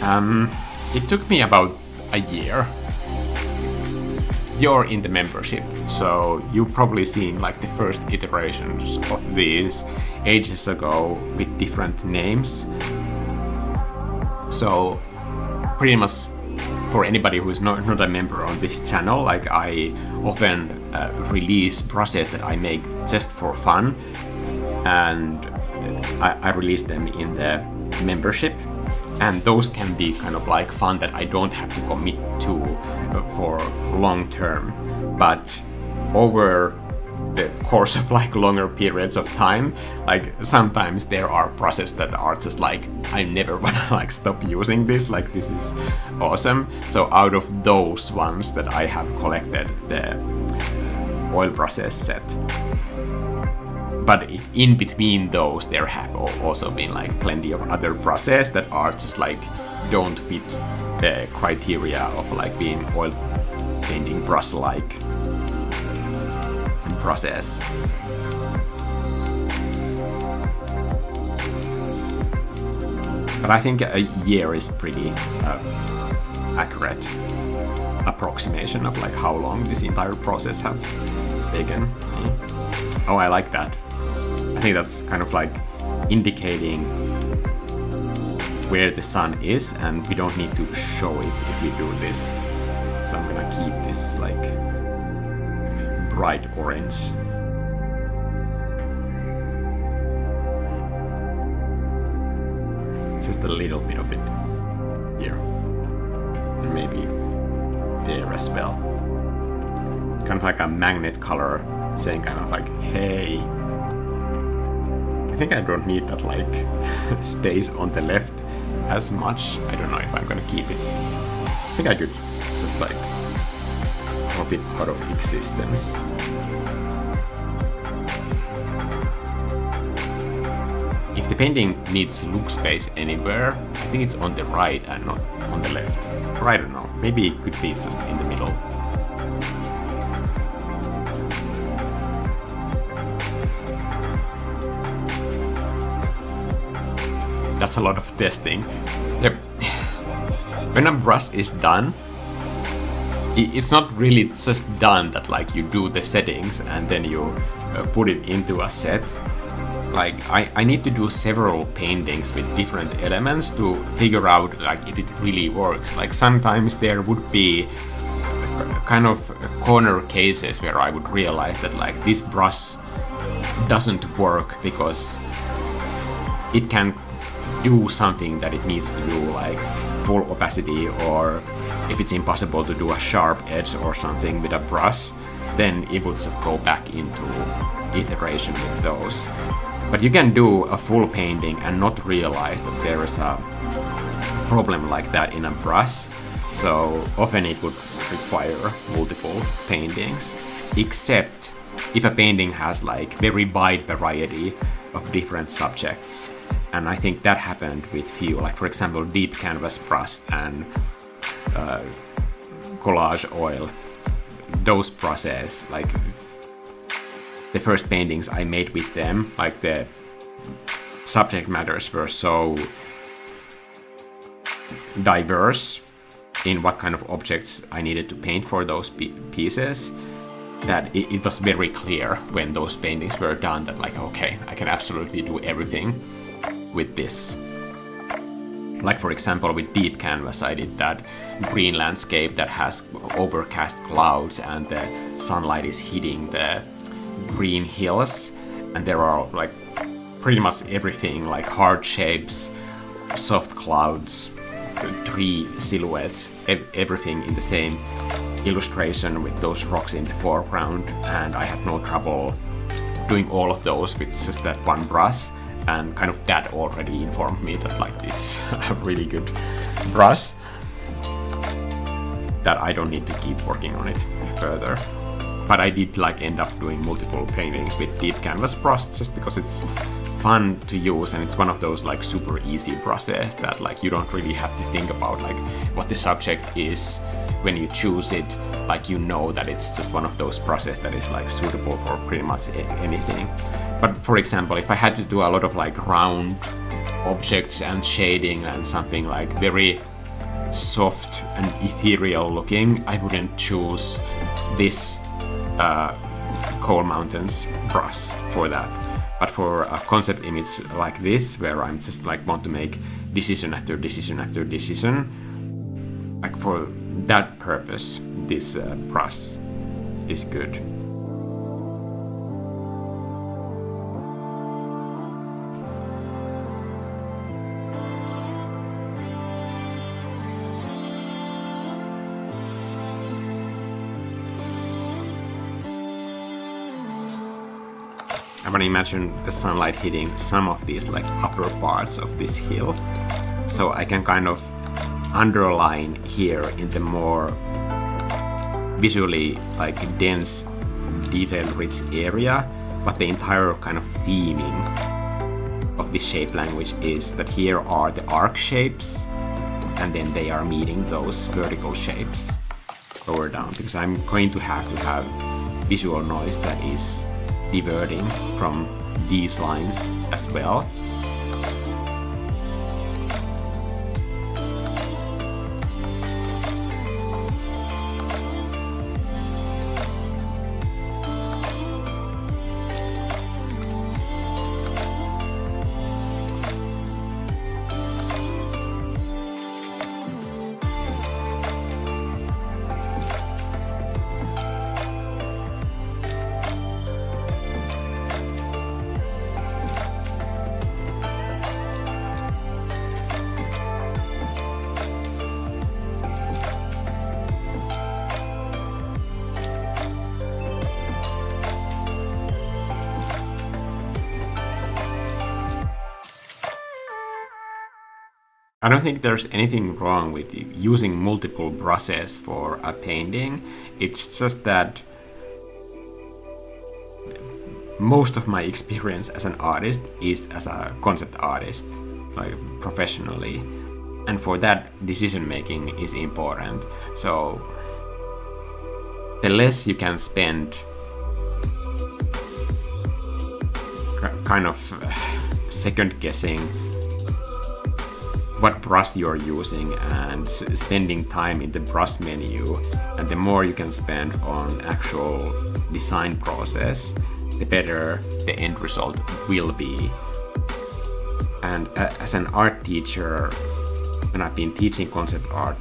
It took me about a year. You're in the membership, so you've probably seen like the first iterations of these ages ago with different names. So pretty much for anybody who is not a member on this channel, like I often release brushes that I make just for fun, and I release them in the membership. And those can be kind of like fun that I don't have to commit to for long term. But over the course of like longer periods of time, like sometimes there are processes that are just like, I never wanna like stop using this, like this is awesome. So out of those ones that I have collected the oil process set. But in between those, there have also been like plenty of other processes that are just like don't fit the criteria of like being oil painting brush-like process. But I think a year is pretty accurate approximation of like how long this entire process has taken me. Oh, I like that. I think that's kind of like indicating where the sun is, and we don't need to show it if we do this. So I'm gonna keep this like bright orange. Just a little bit of it here, and maybe there as well. It's kind of like a magnet color saying kind of like, hey, I think I don't need that like space on the left as much. I don't know if I'm gonna keep it. I think I could just like drop it out of existence. if the painting needs look space anywhere, I think it's on the right and not on the left. Or I don't know, maybe it could be just in the middle. That's a lot of testing. Yep. When a brush is done, it's not really just done that like you do the settings and then you put it into a set. Like I need to do several paintings with different elements to figure out like if it really works. Like sometimes there would be kind of corner cases where I would realize that like this brush doesn't work because it can do something that it needs to do, like full opacity, or if it's impossible to do a sharp edge or something with a brush, then it would just go back into iteration with those. But you can do a full painting and not realize that there is a problem like that in a brush. So often it would require multiple paintings, except if a painting has like very wide variety of different subjects. And I think that happened with few, like for example, deep canvas brush and collage oil. Those brushes, like the first paintings I made with them, like the subject matters were so diverse in what kind of objects I needed to paint for those pieces, that it was very clear when those paintings were done that like, okay, I can absolutely do everything with this. Like for example, with deep canvas, I did that green landscape that has overcast clouds and the sunlight is hitting the green hills, and there are like pretty much everything, like hard shapes, soft clouds, tree silhouettes, everything in the same illustration with those rocks in the foreground. And I had no trouble doing all of those with just that one brush, and kind of that already informed me that like this is a really good brush, that I don't need to keep working on it further. But I did like end up doing multiple paintings with deep canvas brush just because it's fun to use, and it's one of those like super easy brushes that like you don't really have to think about like what the subject is when you choose it. Like you know that it's just one of those brushes that is like suitable for pretty much anything. But for example, if I had to do a lot of like round objects and shading and something like very soft and ethereal looking, I wouldn't choose this Coal Mountains brush for that. But for a concept image like this, where I'm just like want to make decision after decision after decision, like for that purpose, this brush is good. I want to imagine the sunlight hitting some of these like upper parts of this hill, so I can kind of underline here in the more visually like dense, detail-rich area, but the entire kind of theming of the shape language is that here are the arc shapes, and then they are meeting those vertical shapes lower down, because I'm going to have visual noise that is diverting from these lines as well. I don't think there's anything wrong with using multiple brushes for a painting. It's just that most of my experience as an artist is as a concept artist, like professionally. And for that, decision making is important. So the less you can spend kind of second guessing what brush you're using and spending time in the brush menu, and the more you can spend on actual design process, the better the end result will be. And as an art teacher, when I've been teaching concept art,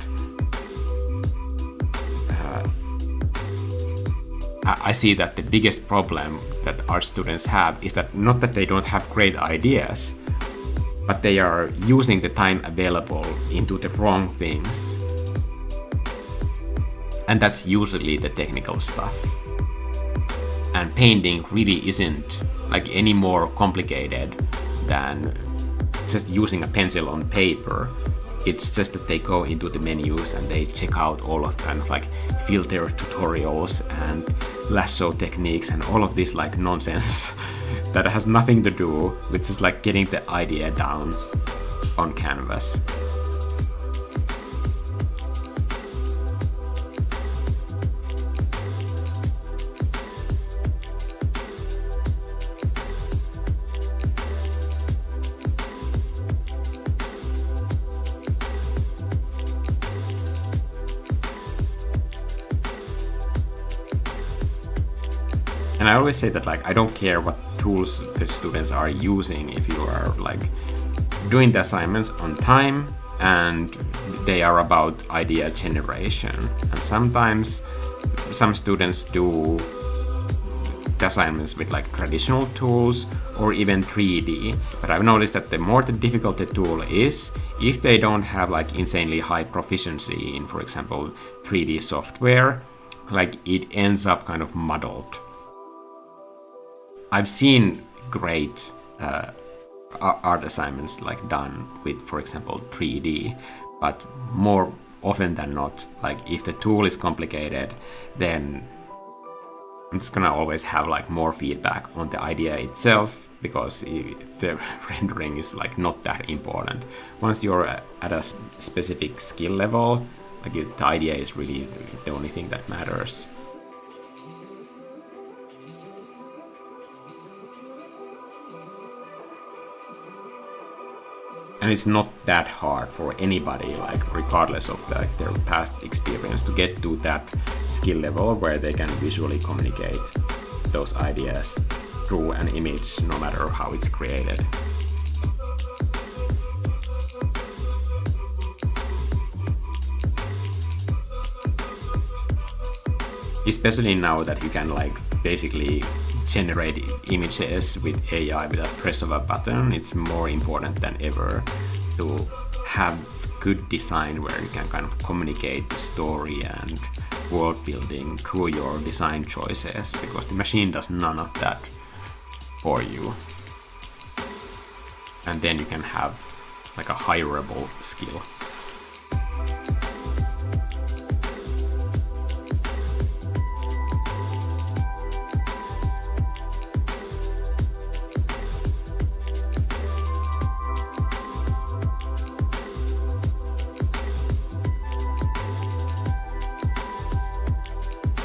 I see that the biggest problem that art students have is that not that they don't have great ideas, but they are using the time available into the wrong things. And that's usually the technical stuff. And painting really isn't like any more complicated than just using a pencil on paper. It's just that they go into the menus and they check out all of kind of like filter tutorials and lasso techniques and all of this like nonsense that has nothing to do with just like getting the idea down on canvas. And I always say that like I don't care what tools the students are using if you are like doing the assignments on time and they are about idea generation. And sometimes some students do the assignments with like traditional tools or even 3D, but I've noticed that the more difficult the tool is, if they don't have like insanely high proficiency in, for example, 3D software, like it ends up kind of muddled. I've seen great art assignments like done with, for example, 3D, but more often than not, like if the tool is complicated, then I'm just gonna always have like more feedback on the idea itself, because the rendering is like not that important. Once you're at a specific skill level, like the idea is really the only thing that matters. And it's not that hard for anybody, like regardless of their past experience, to get to that skill level where they can visually communicate those ideas through an image, no matter how it's created. Especially now that you can like basically generate images with AI with a press of a button, it's more important than ever to have good design where you can kind of communicate the story and world building through your design choices, because the machine does none of that for you. And then you can have like a hireable skill.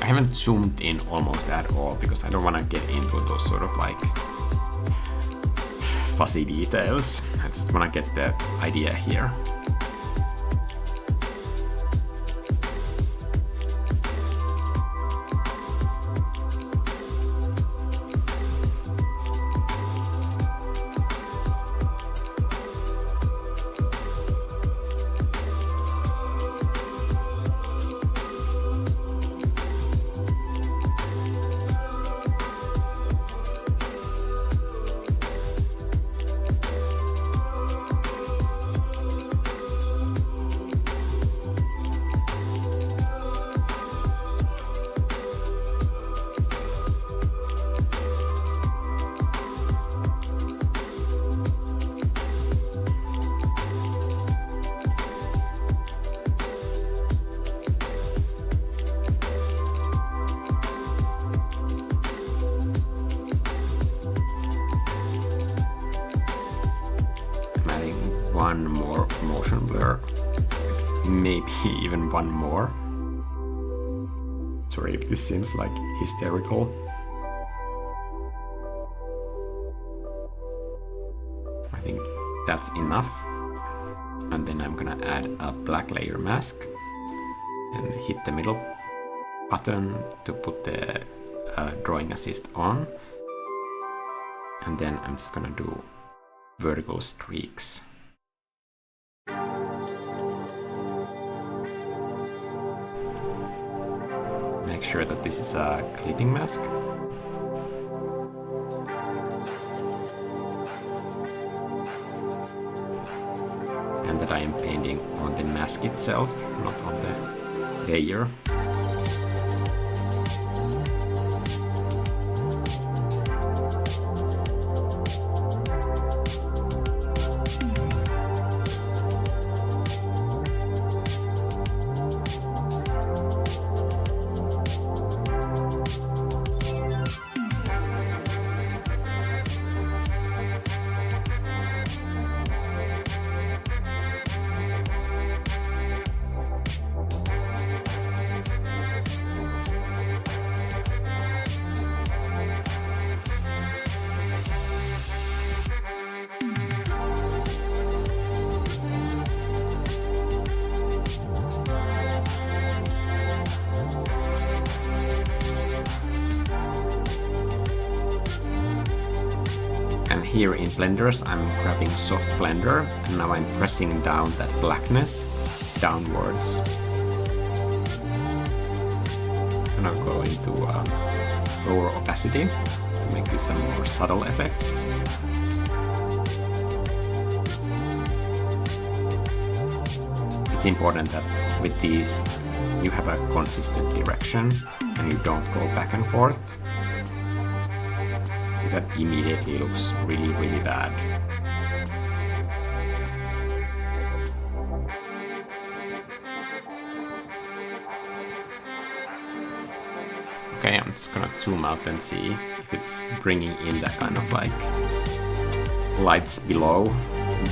I haven't zoomed in almost at all because I don't want to get into those sort of like fuzzy details. I just want to get the idea here. one more motion blur, maybe even one more. Sorry if this seems like hysterical. I think that's enough. And then I'm gonna add a black layer mask and hit the middle button to put the drawing assist on. And then I'm just gonna do vertical streaks. Make sure that this is a clipping mask. And that I am painting on the mask itself, not on the layer. And here in Blenders, I'm grabbing Soft Blender, and now I'm pressing down that blackness downwards. And I'll go into lower opacity to make this a more subtle effect. It's important that with these you have a consistent direction and you don't go back and forth. That immediately looks really, really bad. Okay, I'm just gonna zoom out and see if it's bringing in that kind of like lights below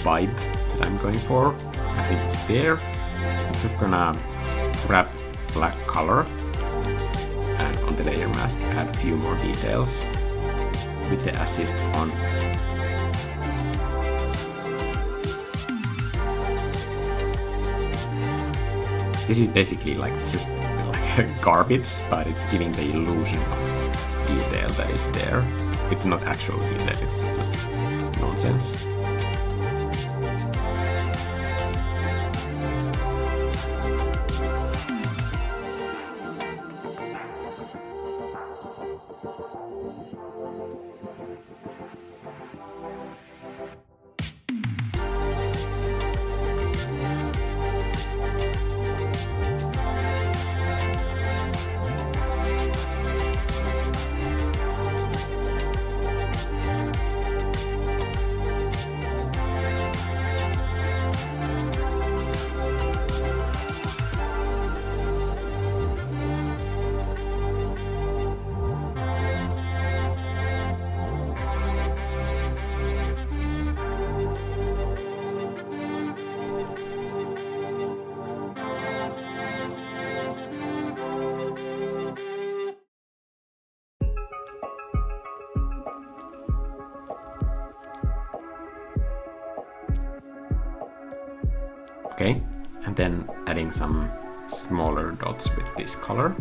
vibe that I'm going for. I think it's there. I'm just gonna grab black color and on the layer mask add a few more details with the assist on. This is basically like just like garbage, but it's giving the illusion of detail that is there. It's not actual detail, it's just nonsense. Okay, and then adding some smaller dots with this color.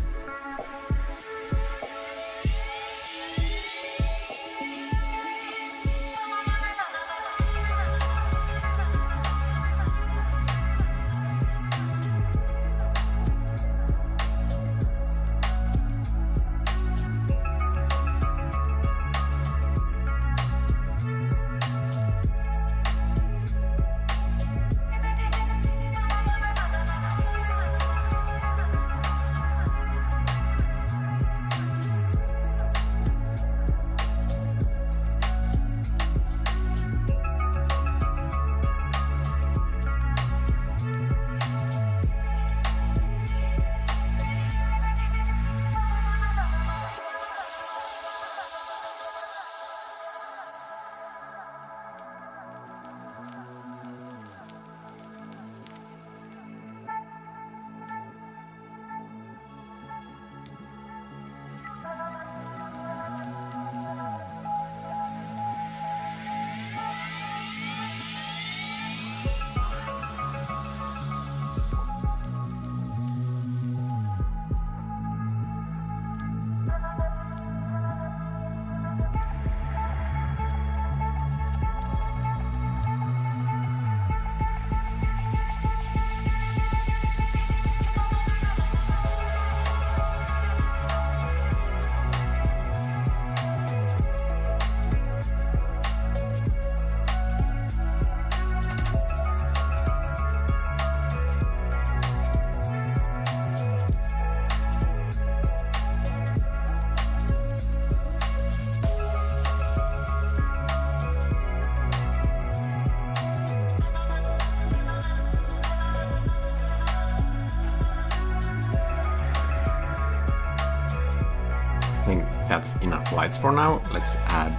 that's enough lights for now. Let's add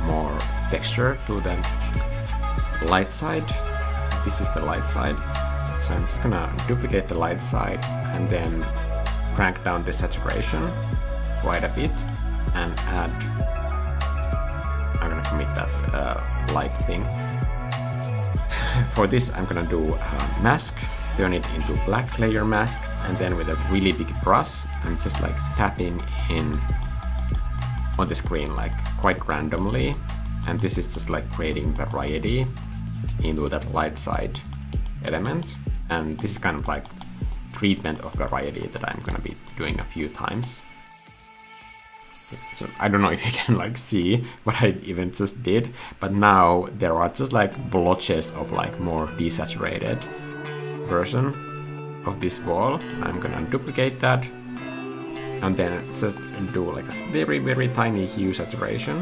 more texture to the light side. This is the light side. So I'm just gonna duplicate the light side and then crank down the saturation quite a bit and add, I'm gonna commit that light thing. For this I'm gonna do a mask, turn it into black layer mask, and then with a really big brush I'm just like tapping in on the screen like quite randomly, and this is just like creating variety into that light side element. And this is kind of like treatment of variety that I'm gonna be doing a few times. So I don't know if you can like see what I even just did, but now there are just like blotches of like more desaturated version of this wall. I'm gonna duplicate that and then just do like a very, very tiny hue saturation.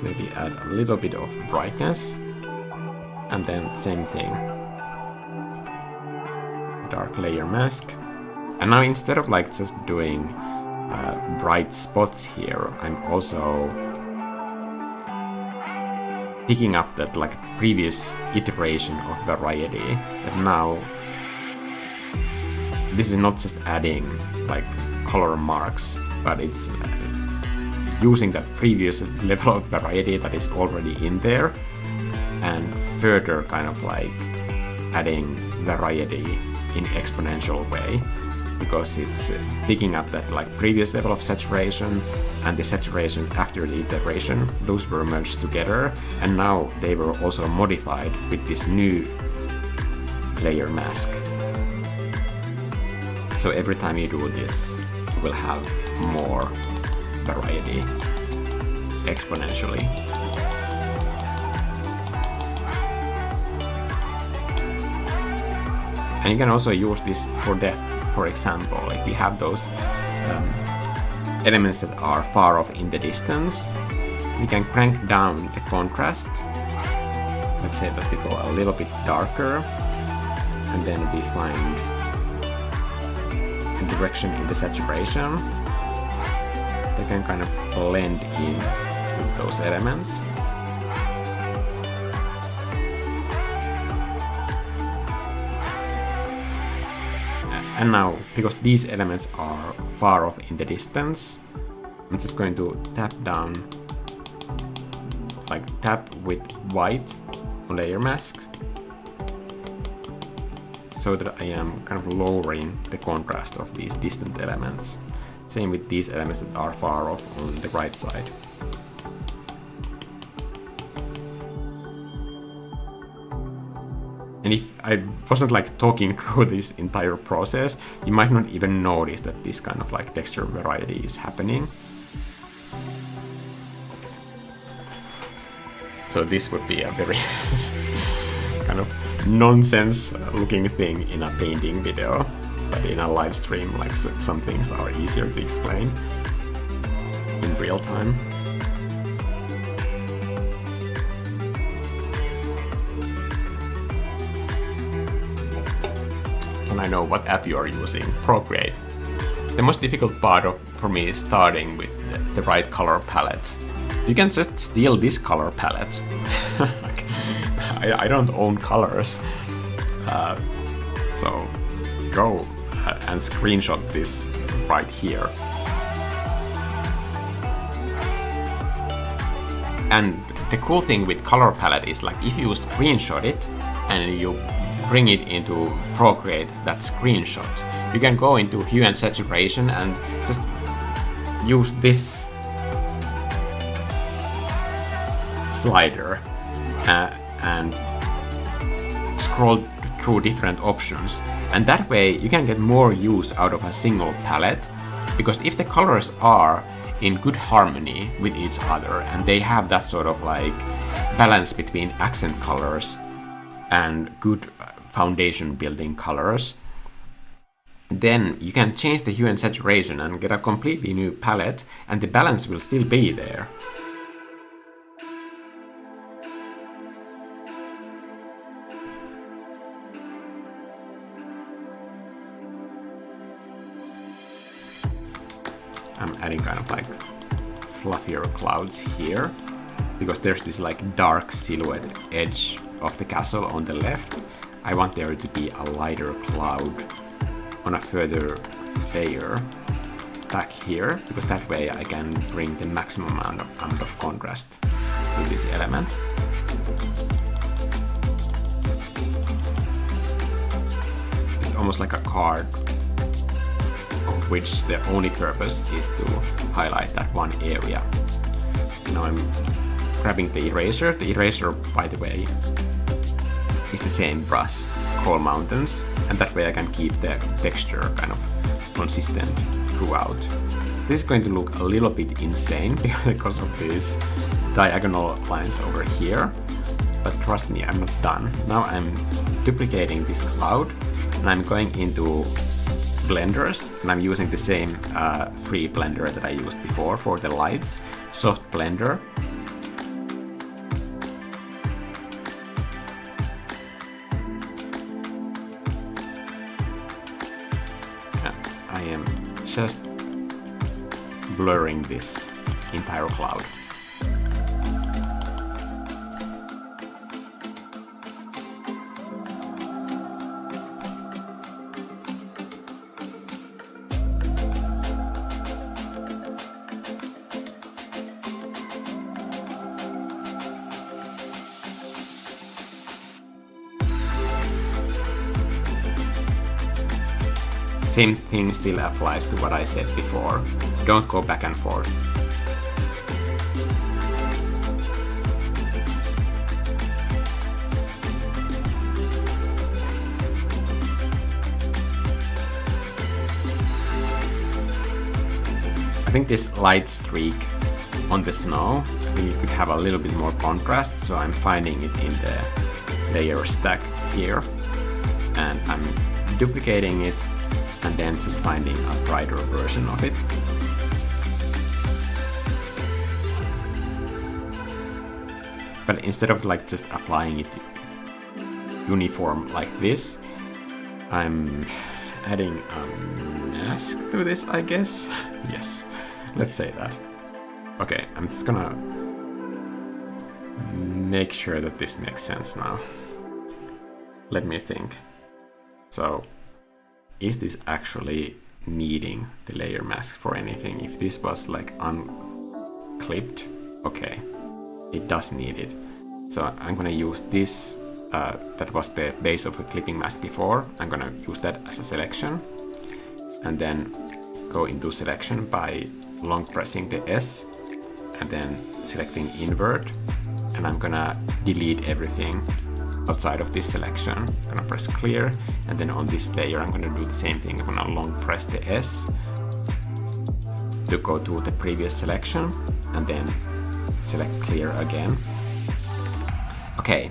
Maybe add a little bit of brightness. And then same thing, dark layer mask. And now instead of like just doing bright spots here, I'm also picking up that like previous iteration of variety. And now this is not just adding like color marks, but it's using that previous level of variety that is already in there and further kind of like adding variety in exponential way, because it's picking up that like previous level of saturation and the saturation after the iteration. Those were merged together, and now they were also modified with this new layer mask. So every time you do this, you will have more variety exponentially. And you can also use this for depth. For example, if we have those elements that are far off in the distance, we can crank down the contrast. Let's say that we go a little bit darker, and then we find a direction in the saturation that can kind of blend in with those elements. And now, because these elements are far off in the distance, I'm just going to tap down, like tap with white on layer mask, so that I am kind of lowering the contrast of these distant elements. Same with these elements that are far off on the right side. And if I wasn't like talking through this entire process, you might not even notice that this kind of like texture variety is happening. So this would be a very kind of nonsense looking thing in a painting video, but in a live stream, like some things are easier to explain in real time. I know what app you are using, Procreate. The most difficult part for me is starting with the right color palette. You can just steal this color palette. Like, I don't own colors, so go and screenshot this right here. And the cool thing with color palette is like if you screenshot it and you bring it into Procreate, that screenshot, you can go into hue and saturation and just use this slider and scroll through different options, and that way you can get more use out of a single palette, because if the colors are in good harmony with each other and they have that sort of like balance between accent colors and good foundation building colors, then you can change the hue and saturation and get a completely new palette, and the balance will still be there. adding kind of like fluffier clouds here, because there's this like dark silhouette edge of the castle on the left. I want there to be a lighter cloud on a further layer back here, because that way I can bring the maximum amount of contrast to this element. It's almost like a card of which the only purpose is to highlight that one area. Now I'm grabbing the eraser. The eraser, by the way, is the same brush, Coal Mountains, and that way I can keep the texture kind of consistent throughout. This is going to look a little bit insane because of these diagonal lines over here, but trust me, I'm not done. Now I'm duplicating this cloud, and I'm going into blenders, and I'm using the same free blender that I used before for the lights, soft blender. I am just blurring this entire cloud. Same thing still applies to what I said before. Don't go back and forth. I think this light streak on the snow really could have a little bit more contrast, so I'm finding it in the layer stack here, and I'm duplicating it and then just finding a brighter version of it. But instead of like just applying it uniform like this, I'm adding a mask to this, I guess. Yes, let's say that. Okay, I'm just gonna make sure that this makes sense now. Let me think. So, is this actually needing the layer mask for anything? If this was like unclipped, okay, it does need it. So I'm gonna use this, that was the base of a clipping mask before. I'm gonna use that as a selection, and then go into selection by long pressing the S, and then selecting invert, and I'm gonna delete everything outside of this selection. I'm gonna press clear, and then on this layer I'm gonna do the same thing. I'm gonna long press the S to go to the previous selection, and then select clear again. Okay,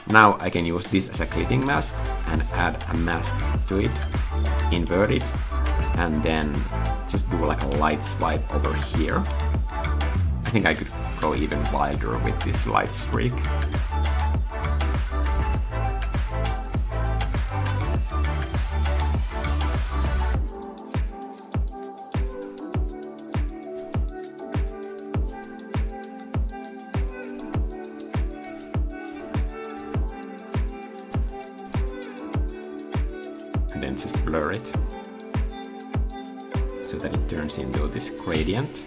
now I can use this as a clipping mask and add a mask to it, invert it, and then just do like a light swipe over here. I think I could go even wilder with this light streak. And then just blur it so that it turns into this gradient.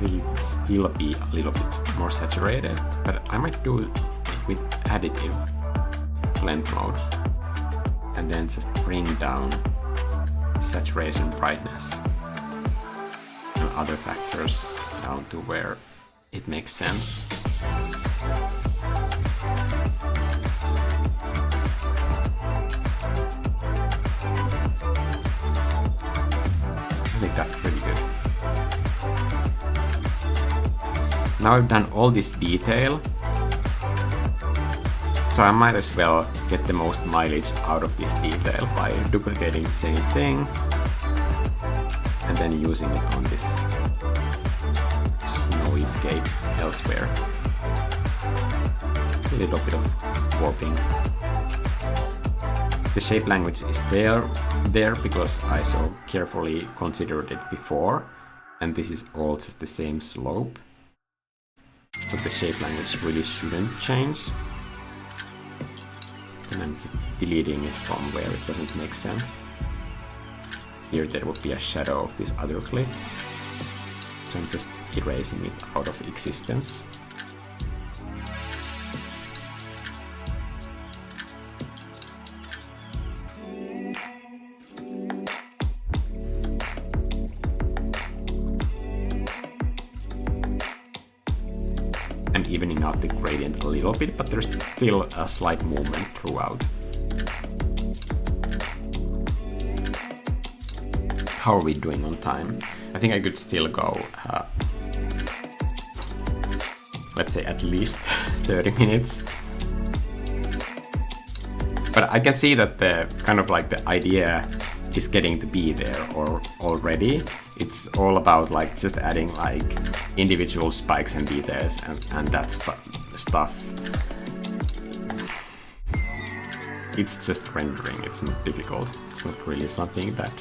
It will still be a little bit more saturated, but I might do it with additive blend mode, and then just bring down saturation, brightness, and other factors down to where it makes sense. I think that's pretty good. Now I've done all this detail, so I might as well get the most mileage out of this detail by duplicating the same thing and then using it on this snowy scape elsewhere. A little bit of warping. The shape language is there, there because I so carefully considered it before, and this is all just the same slope. So the shape language really shouldn't change. And I'm just deleting it from where it doesn't make sense. Here there would be a shadow of this other cliff. So I'm just erasing it out of existence. I'm evening out the gradient a little bit, but there's still a slight movement throughout. How are we doing on time? I think I could still go, let's say at least 30 minutes. But I can see that the kind of like the idea is getting to be there or already. It's all about like just adding like individual spikes and details and that stuff. It's just rendering, it's not difficult. It's not really something that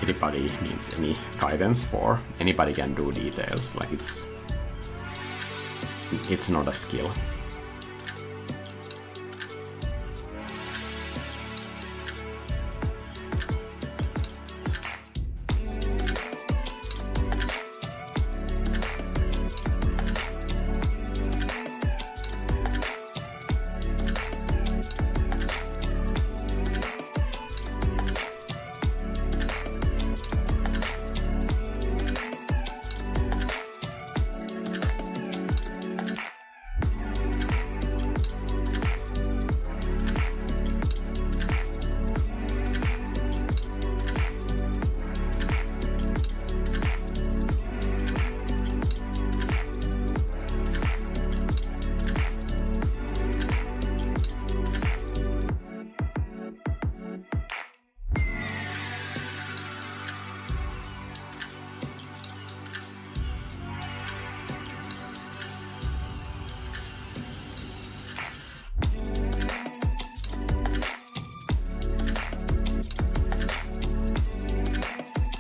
anybody needs any guidance for. Anybody can do details, like it's not a skill.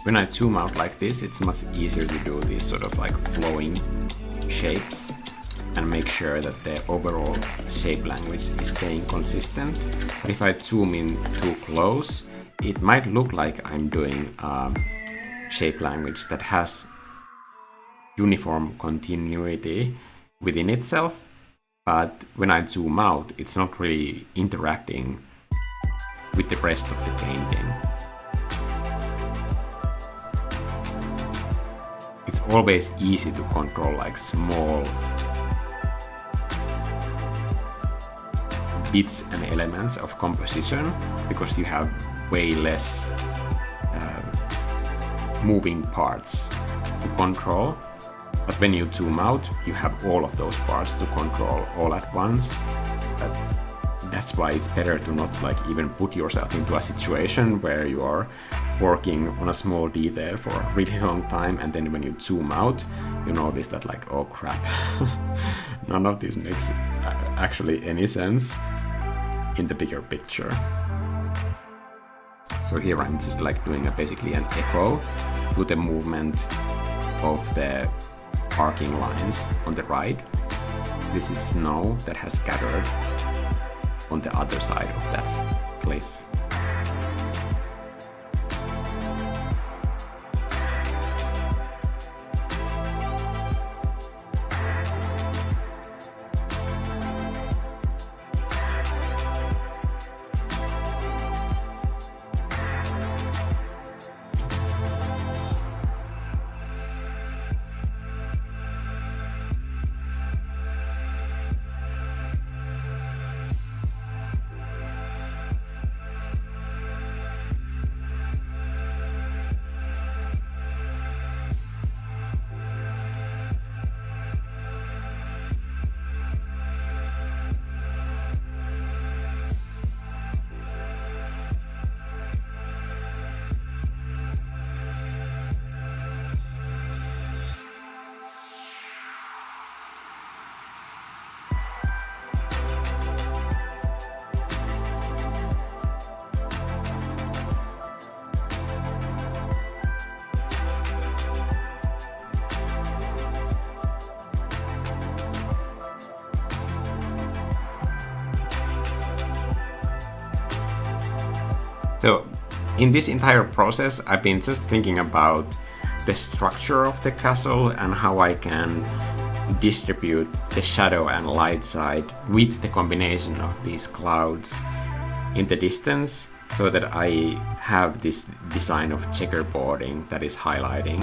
When I zoom out like this, it's much easier to do these sort of like flowing shapes and make sure that the overall shape language is staying consistent. But if I zoom in too close, it might look like I'm doing a shape language that has uniform continuity within itself, but when I zoom out, it's not really interacting with the rest of the painting. It's always easy to control like small bits and elements of composition because you have way less moving parts to control. But when you zoom out, you have all of those parts to control all at once. That's why it's better to not like even put yourself into a situation where you are working on a small detail for a really long time, and then when you zoom out, you notice that like, oh crap, none of this makes actually any sense in the bigger picture. So here I'm just like doing basically an echo to the movement of the parking lines on the right. This is snow that has gathered on the other side of that cliff. So in this entire process, I've been just thinking about the structure of the castle and how I can distribute the shadow and light side with the combination of these clouds in the distance, so that I have this design of checkerboarding that is highlighting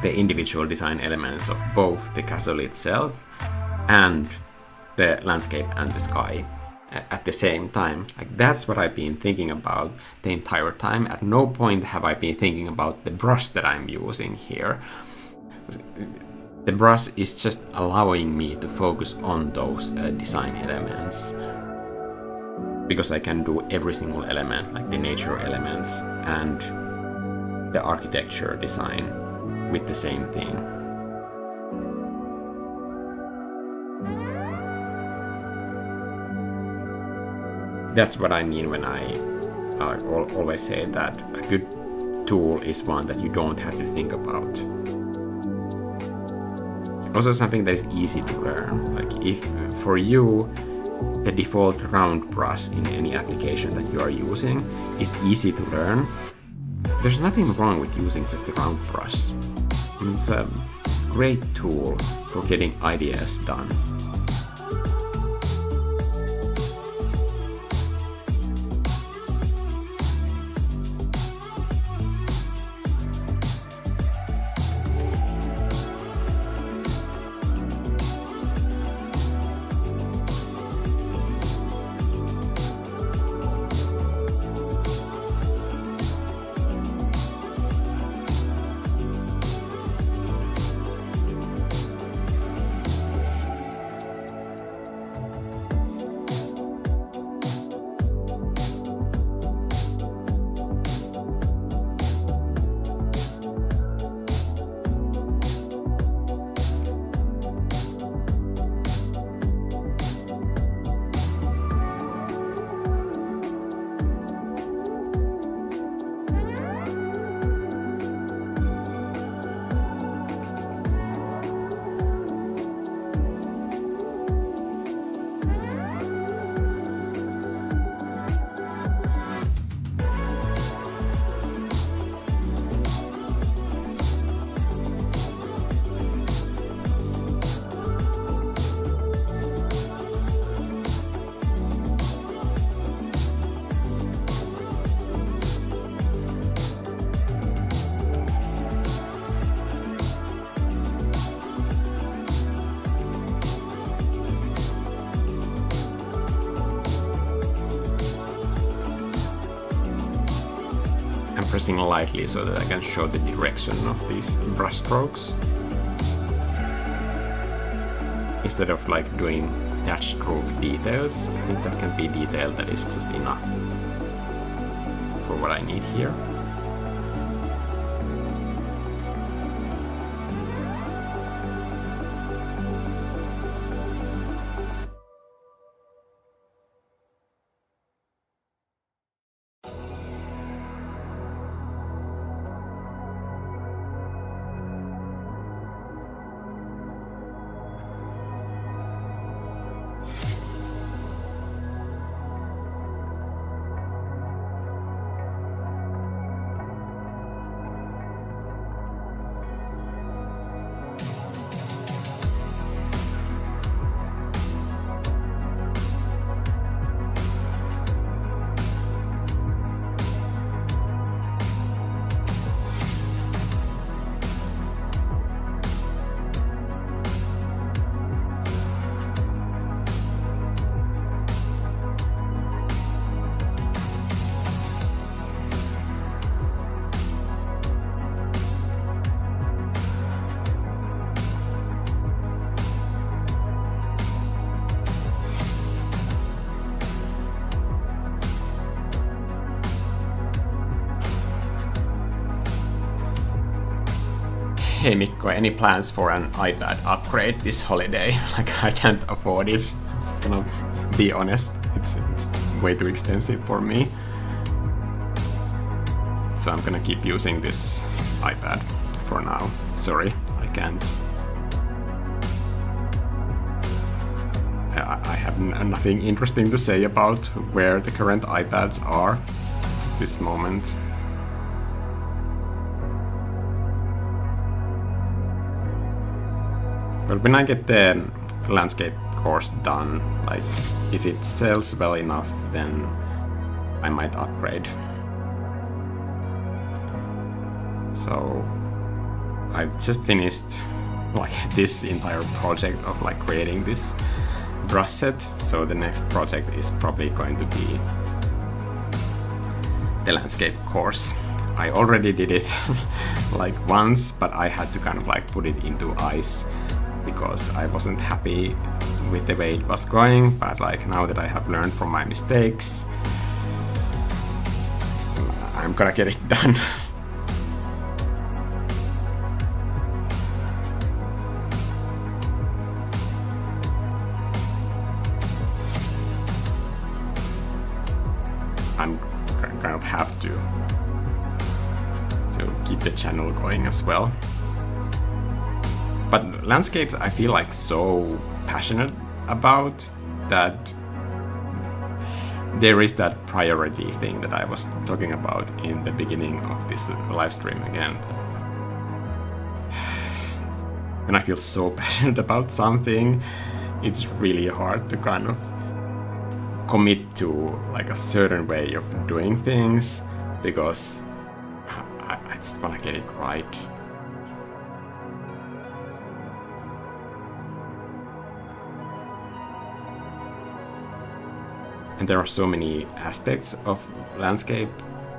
the individual design elements of both the castle itself and the landscape and the sky at the same time. Like, that's what I've been thinking about the entire time. At no point have I been thinking about the brush that I'm using here. The brush is just allowing me to focus on those design elements, because I can do every single element, like the nature elements and the architecture design, with the same thing. That's what I mean when I always say that a good tool is one that you don't have to think about. Also something that is easy to learn. Like, if for you the default round brush in any application that you are using is easy to learn, there's nothing wrong with using just the round brush. It's a great tool for getting ideas done. Pressing lightly so that I can show the direction of these brush strokes, instead of like doing touch stroke details. I think that can be detail that is just enough for what I need here. Hey Mikko, any plans for an iPad upgrade this holiday? Like, I can't afford it. It's gonna be honest, it's way too expensive for me. So I'm gonna keep using this iPad for now. Sorry, I can't. I have nothing interesting to say about where the current iPads are at this moment. But when I get the landscape course done, like if it sells well enough, then I might upgrade. So I've just finished like this entire project of like creating this brush set. So the next project is probably going to be the landscape course. I already did it like once, but I had to kind of like put it into ice because I wasn't happy with the way it was going. But like now that I have learned from my mistakes, I'm gonna get it done. I'm kind of have to keep the channel going as well. But landscapes I feel like so passionate about that there is that priority thing that I was talking about in the beginning of this live stream again. When I feel so passionate about something, it's really hard to kind of commit to like a certain way of doing things because I just want to get it right. And there are so many aspects of landscape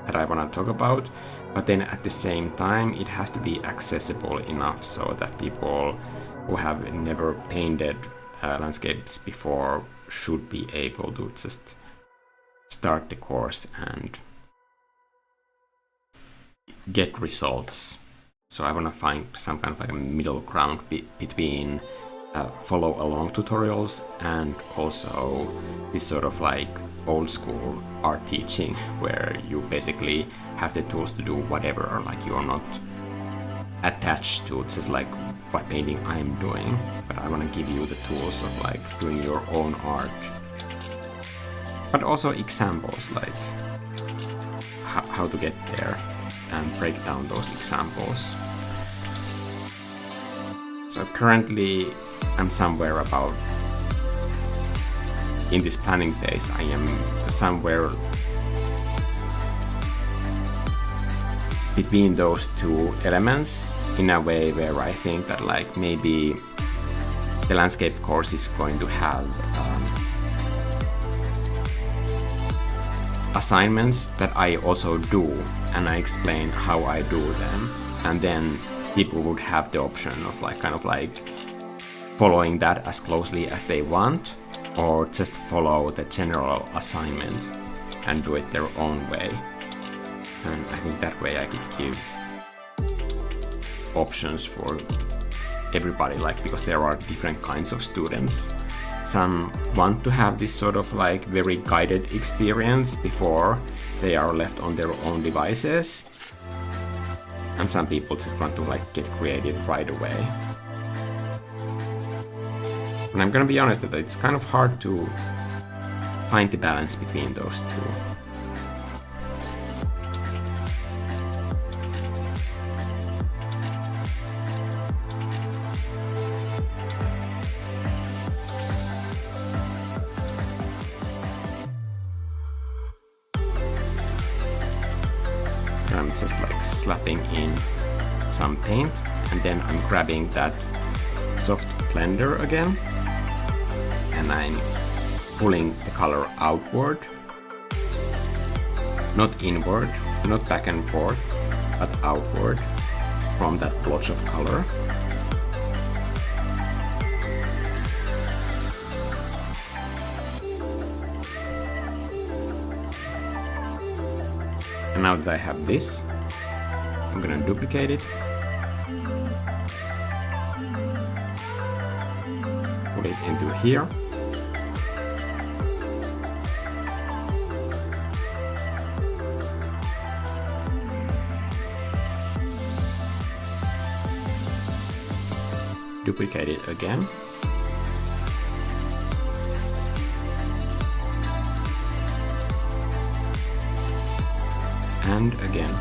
that I want to talk about, but then at the same time it has to be accessible enough so that people who have never painted landscapes before should be able to just start the course and get results. So I want to find some kind of like a middle ground between follow along tutorials and also this sort of like old school art teaching where you basically have the tools to do whatever, like you're not attached to just like what painting I'm doing, but I want to give you the tools of like doing your own art, but also examples like how to get there and break down those examples. So currently I'm somewhere about in this planning phase. I am somewhere between those two elements in a way where I think that like maybe the landscape course is going to have assignments that I also do, and I explain how I do them, and then people would have the option of like kind of like following that as closely as they want, or just follow the general assignment and do it their own way. And I think that way I could give options for everybody, like because there are different kinds of students. Some want to have this sort of like very guided experience before they are left on their own devices, and some people just want to like get creative right away. And I'm gonna be honest that it's kind of hard to find the balance between those two. I'm just like slapping in some paint, and then I'm grabbing that soft blender again, and I'm pulling the color outward, not inward, not back and forth, but outward from that blotch of color. And now that I have this, I'm gonna duplicate it, put it into here, duplicate it again, and again.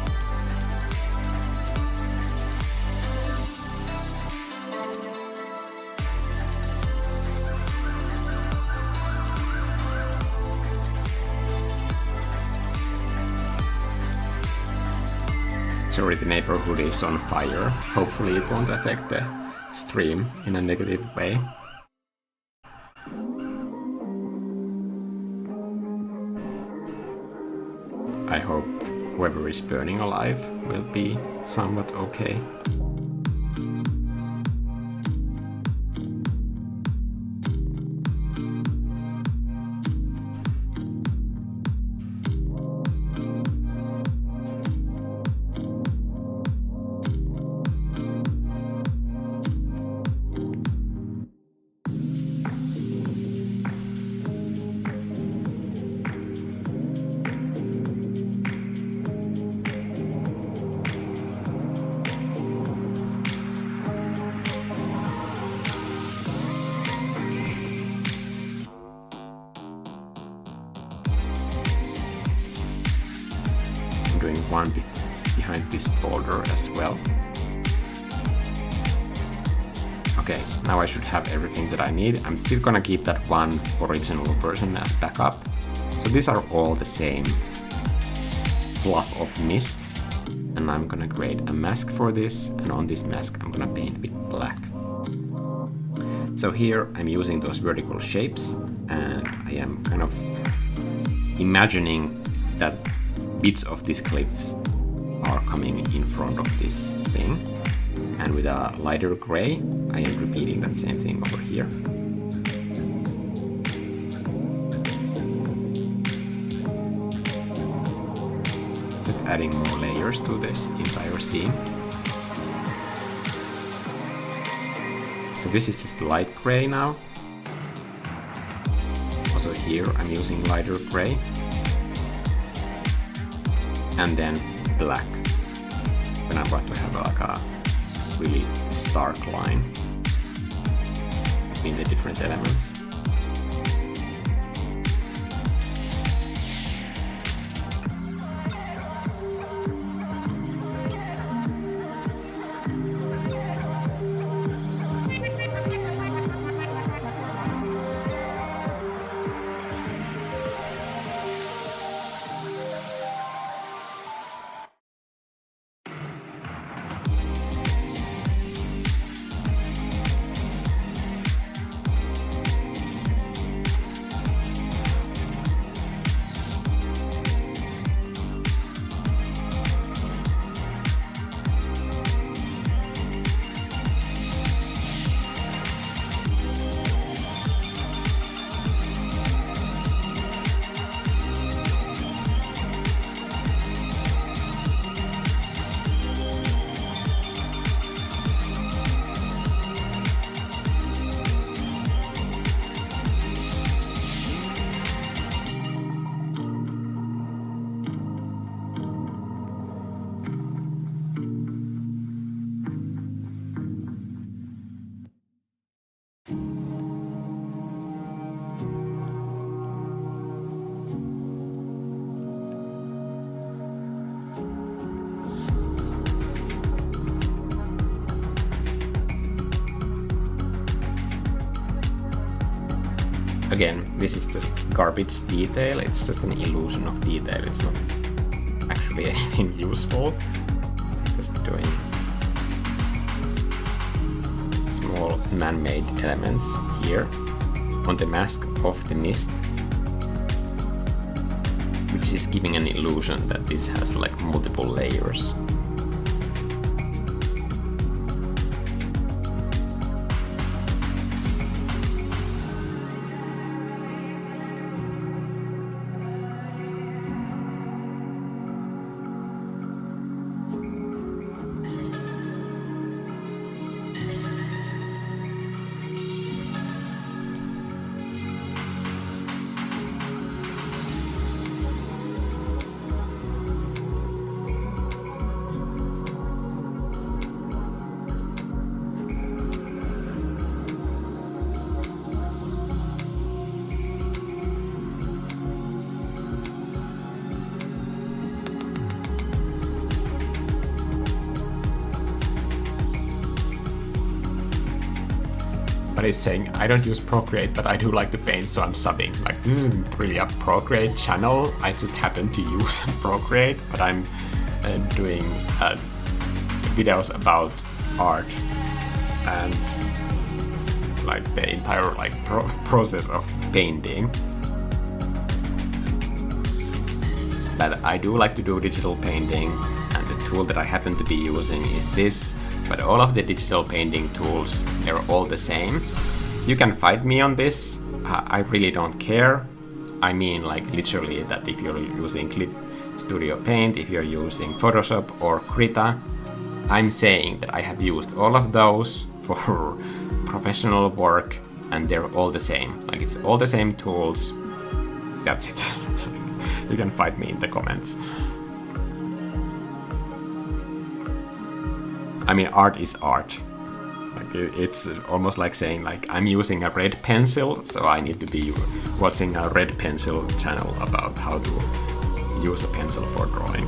Sorry, the neighborhood is on fire. Hopefully it won't affect the stream in a negative way. I hope whoever is burning alive will be somewhat okay. Doing one behind this boulder as well. Okay, now I should have everything that I need. I'm still gonna keep that one original version as backup. So these are all the same fluff of mist, and I'm gonna create a mask for this, and on this mask I'm gonna paint with black. So here I'm using those vertical shapes, and I am kind of imagining that bits of these cliffs are coming in front of this thing, and with a lighter gray I am repeating that same thing over here. Just adding more layers to this entire scene. So this is just light gray now. Also here I'm using lighter gray. And then black. Then I'm going to have like a really stark line between the different elements. Again, this is just garbage detail, it's just an illusion of detail, it's not actually anything useful. It's just doing small man-made elements here on the mask of the mist, which is giving an illusion that this has like multiple layers. somebody's saying, I don't use Procreate, but I do like to paint, so I'm subbing. Like, this isn't really a Procreate channel. I just happen to use Procreate, but I'm doing videos about art and like the entire like process of painting. But I do like to do digital painting, and the tool that I happen to be using is this. But all of the digital painting tools, they're all the same. You can fight me on this. I really don't care. I mean, like literally that if you're using Clip Studio Paint, if you're using Photoshop or Krita, I'm saying that I have used all of those for professional work, and they're all the same. Like, it's all the same tools. That's it. You can fight me in the comments. I mean, art is art. Like, it's almost like saying, like, I'm using a red pencil, so I need to be watching a red pencil channel about how to use a pencil for drawing.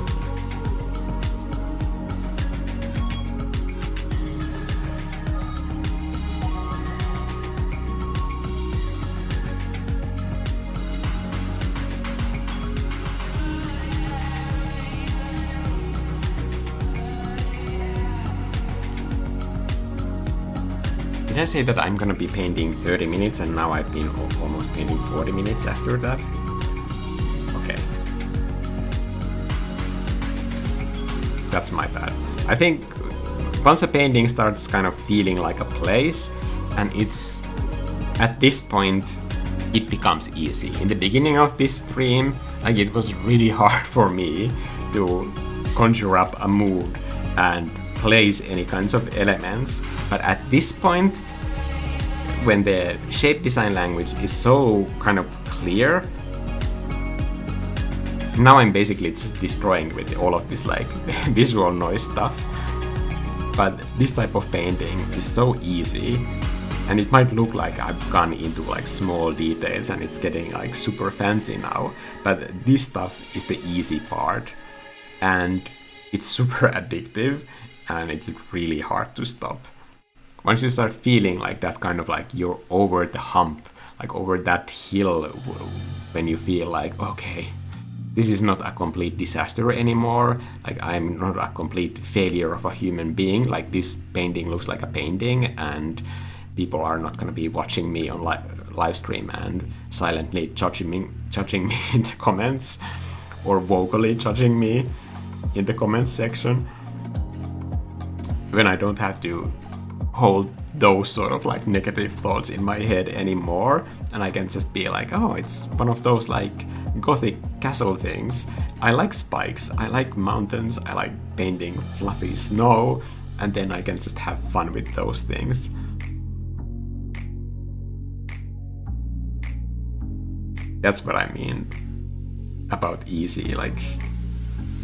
Did I say that I'm gonna be painting 30 minutes and now I've been almost painting 40 minutes after that? Okay. That's my bad. I think once a painting starts kind of feeling like a place, and it's at this point it becomes easy. In the beginning of this stream, like, it was really hard for me to conjure up a mood and place any kinds of elements, but at this point, when the shape design language is so kind of clear, now I'm basically just destroying with all of this like visual noise stuff. But this type of painting is so easy, and it might look like I've gone into like small details and it's getting like super fancy now, but this stuff is the easy part, and it's super addictive, and it's really hard to stop. Once you start feeling like that, kind of like you're over the hump, like over that hill, when you feel like, okay, this is not a complete disaster anymore, like I'm not a complete failure of a human being, like this painting looks like a painting, and people are not going to be watching me on live stream and silently judging me in the comments, or vocally judging me in the comments section. When I don't have to hold those sort of like negative thoughts in my head anymore, and I can just be like, oh, it's one of those like gothic castle things. I like spikes, I like mountains, I like painting fluffy snow, and then I can just have fun with those things. That's what I mean about easy. Like,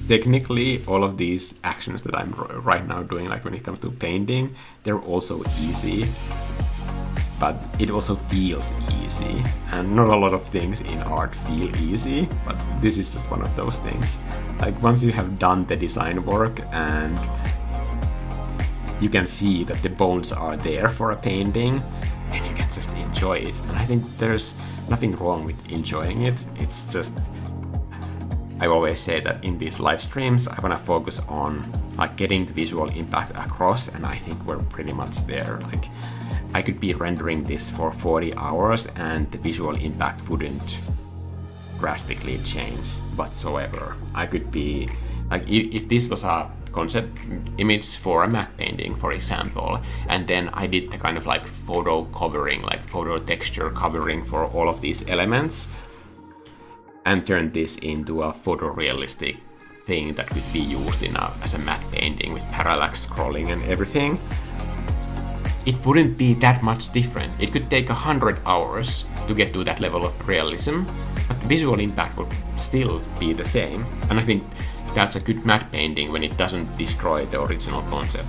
technically, all of these actions that I'm right now doing, like when it comes to painting, they're also easy, but it also feels easy. And not a lot of things in art feel easy, but this is just one of those things. Like, once you have done the design work and you can see that the bones are there for a painting, and you can just enjoy it. And I think there's nothing wrong with enjoying it. It's just, I always say that in these live streams, I want to focus on like getting the visual impact across, and I think we're pretty much there. Like, I could be rendering this for 40 hours and the visual impact wouldn't drastically change whatsoever. I could be like, if this was a concept image for a matte painting, for example, and then I did the kind of like photo covering, like photo texture covering for all of these elements, and turned this into a photorealistic thing that could be used as a matte painting with parallax scrolling and everything, it wouldn't be that much different. It could take 100 hours to get to that level of realism, but the visual impact would still be the same. And I think that's a good matte painting when it doesn't destroy the original concept.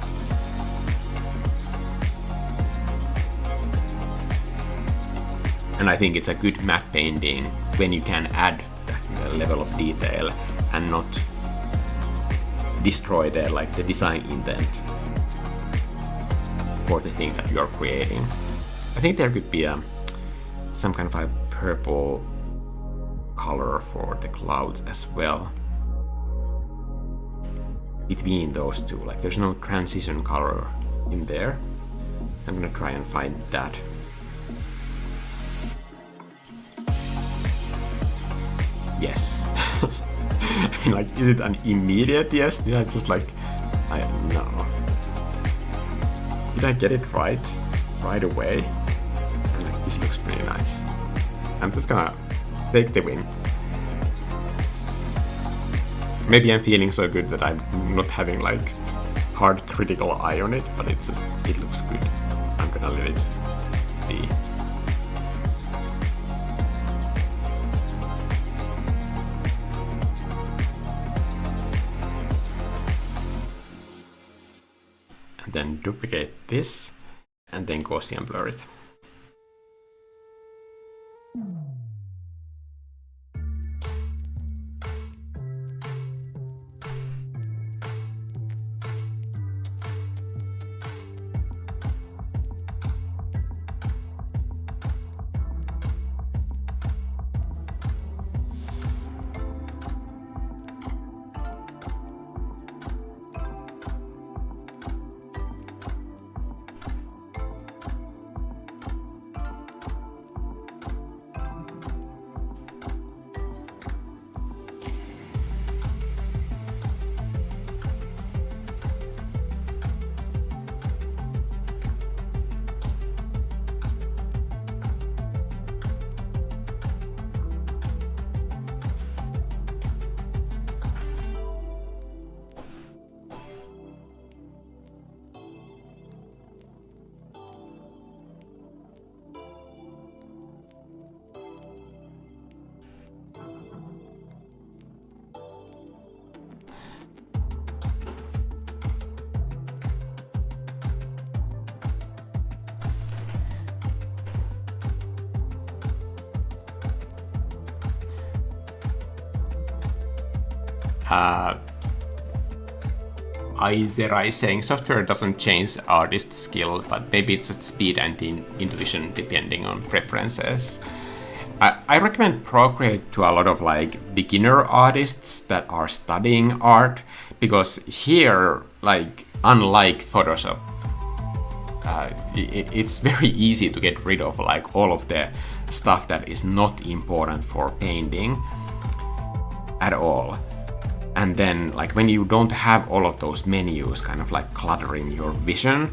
And I think it's a good matte painting when you can add that level of detail and not destroy the design intent for the thing that you're creating. I think there could be some kind of a purple color for the clouds as well. Between those two, like there's no transition color in there. I'm gonna try and find that. Yes. I mean, like, is it an immediate yes? Yeah, it's just like, I don't know. Did I get it right away? And like, this looks pretty nice. I'm just gonna take the win. Maybe I'm feeling so good that I'm not having like hard critical eye on it, but it's just, it looks good. I'm gonna let it be. And then duplicate this and then Gaussian blur it. Is saying software doesn't change artist skill, but maybe it's just speed and intuition depending on preferences. I recommend Procreate to a lot of like beginner artists that are studying art, because here, like, unlike Photoshop, it's very easy to get rid of like all of the stuff that is not important for painting at all. And then, like, when you don't have all of those menus kind of like cluttering your vision,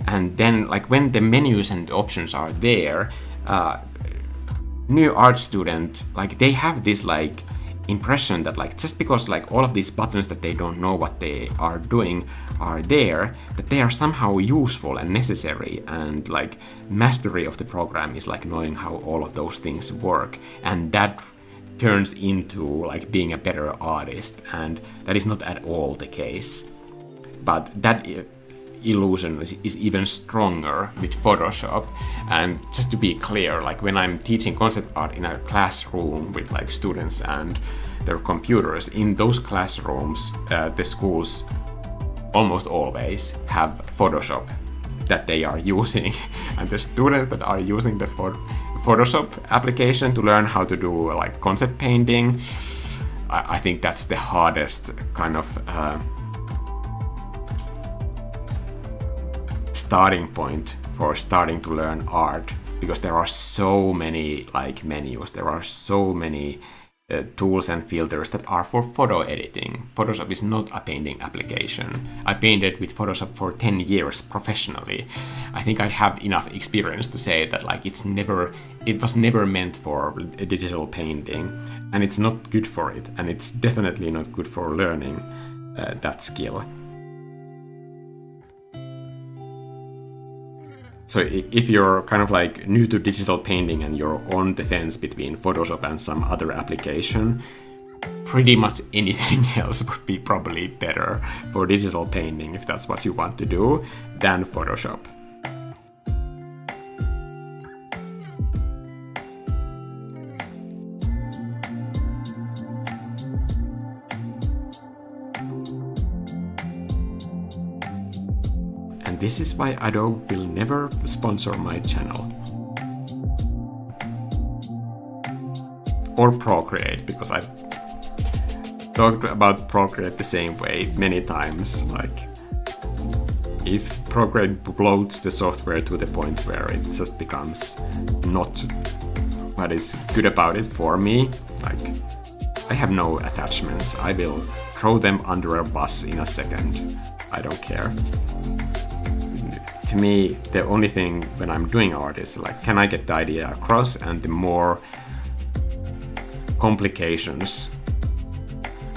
and then like when the menus and the options are there, new art student, like, they have this like impression that like just because like all of these buttons that they don't know what they are doing are there, that they are somehow useful and necessary, and like mastery of the program is like knowing how all of those things work, and that turns into like being a better artist, and that is not at all the case. But that illusion is even stronger with Photoshop. And just to be clear, like when I'm teaching concept art in a classroom with like students and their computers, in those classrooms, the schools almost always have Photoshop that they are using, and the students that are using the Photoshop application to learn how to do like concept painting, I think that's the hardest kind of starting point for starting to learn art, because there are so many like menus, there are so many tools and filters that are for photo editing. Photoshop is not a painting application. I painted with Photoshop for 10 years professionally. I think I have enough experience to say that like it was never meant for digital painting, and it's not good for it, and it's definitely not good for learning that skill. So if you're kind of like new to digital painting and you're on the fence between Photoshop and some other application, pretty much anything else would be probably better for digital painting, if that's what you want to do, than Photoshop. this is why Adobe will never sponsor my channel. Or Procreate, because I've talked about Procreate the same way many times. Like, if Procreate bloats the software to the point where it just becomes not what is good about it for me, like, I have no attachments. I will throw them under a bus in a second. I don't care. To me, the only thing when I'm doing art is like, can I get the idea across? And the more complications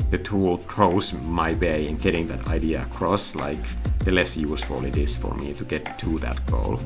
the tool throws my way in getting that idea across, like, the less useful it is for me to get to that goal.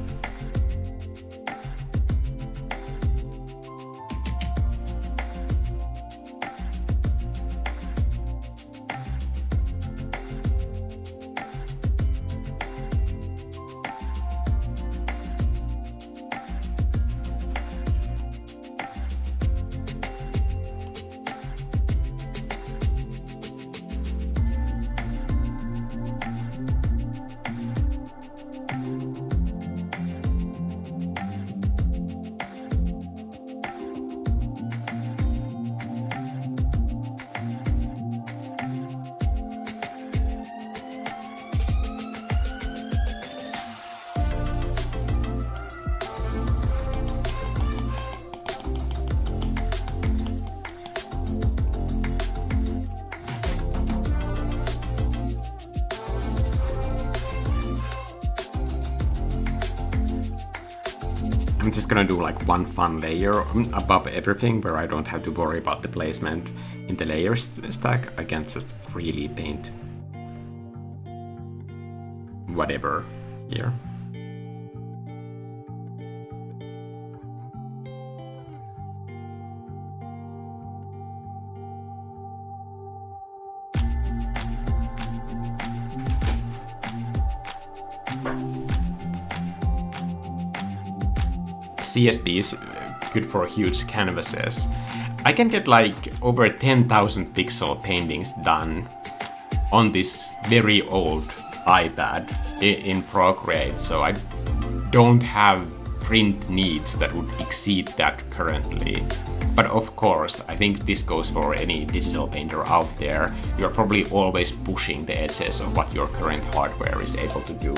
I'm just gonna do like one fun layer above everything where I don't have to worry about the placement in the layers stack. I can just freely paint whatever here. CSP is good for huge canvases. I can get like over 10,000 pixel paintings done on this very old iPad in Procreate, so I don't have print needs that would exceed that currently. But of course, I think this goes for any digital painter out there. You're probably always pushing the edges of what your current hardware is able to do.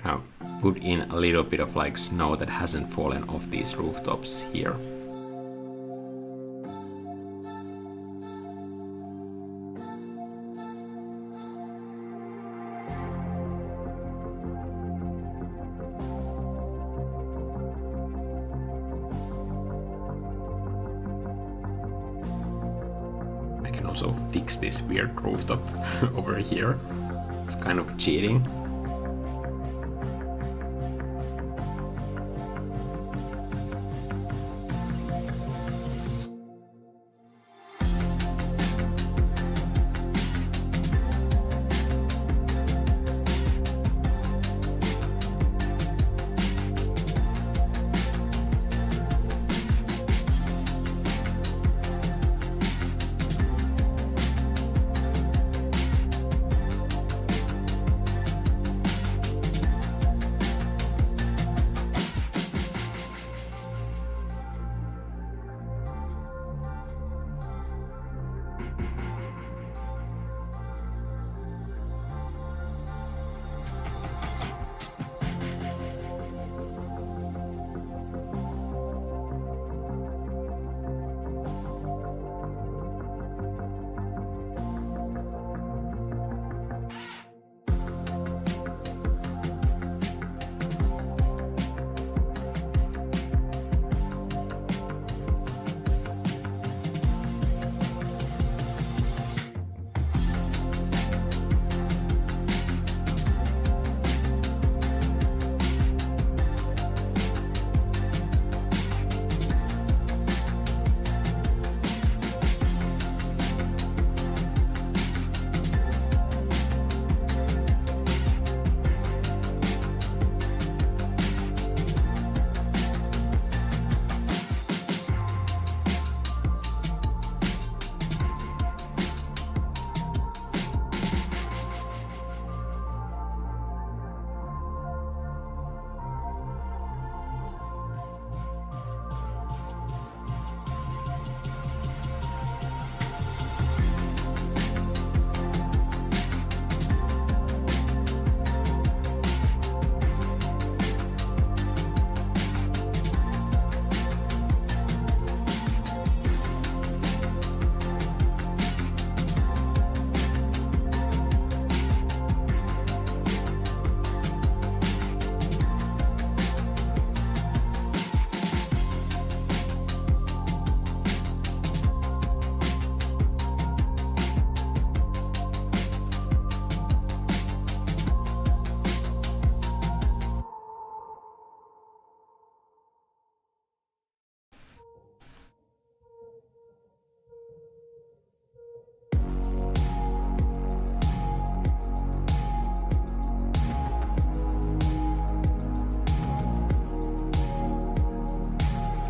Now put in a little bit of like snow that hasn't fallen off these rooftops here. I can also fix this weird rooftop over here. It's kind of cheating.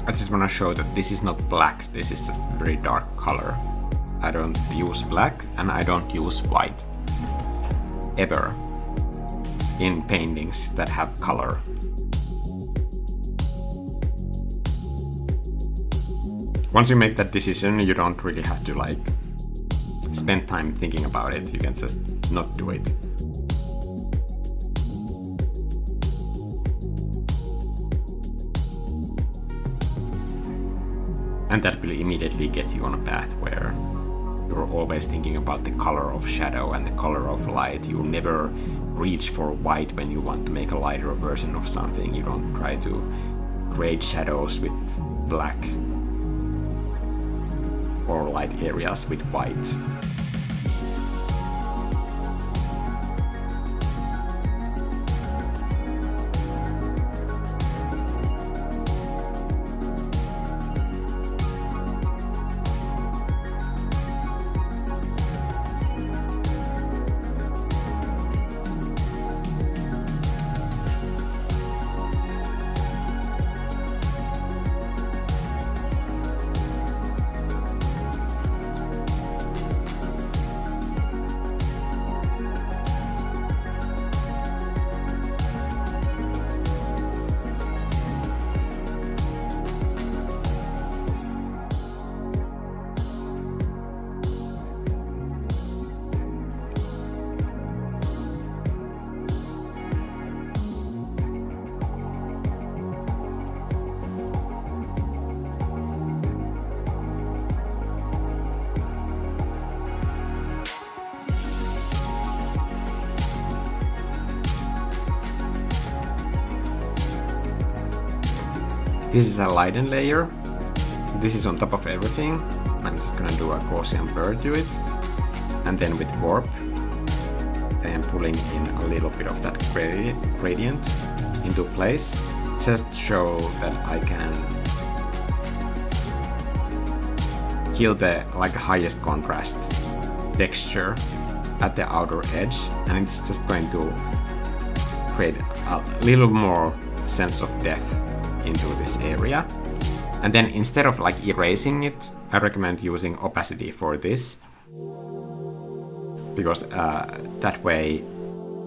I just want to show that this is not black, this is just a very dark color. I don't use black and I don't use white ever in paintings that have color. Once you make that decision, you don't really have to like spend time thinking about it. You can just not do it. And that will immediately get you on a path where you're always thinking about the color of shadow and the color of light. You never reach for white when you want to make a lighter version of something. You don't try to create shadows with black or light areas with white. This is a lighten layer. This is on top of everything. I'm just gonna do a Gaussian blur to it. And then with warp, I am pulling in a little bit of that gradient into place, just to show that I can kill the like highest contrast texture at the outer edge, and it's just going to create a little more sense of depth into this area. And then instead of like erasing it, I recommend using opacity for this, because that way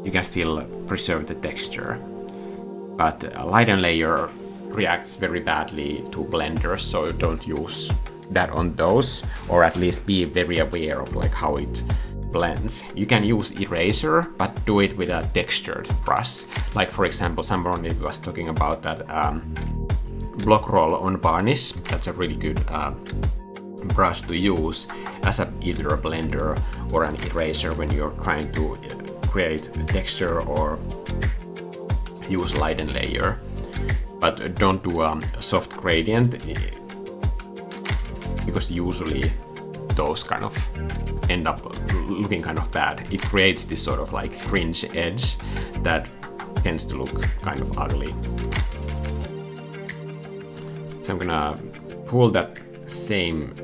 you can still preserve the texture. But a lighten layer reacts very badly to blenders, so don't use that on those, or at least be very aware of like how it blends. You can use eraser, but do it with a textured brush. Like for example, someone was talking about that block roll on varnish. That's a really good brush to use as either a blender or an eraser when you're trying to create texture or use lighten layer. But don't do a soft gradient, because usually those kind of end up looking kind of bad. It creates this sort of like fringe edge that tends to look kind of ugly. So I'm gonna pull that same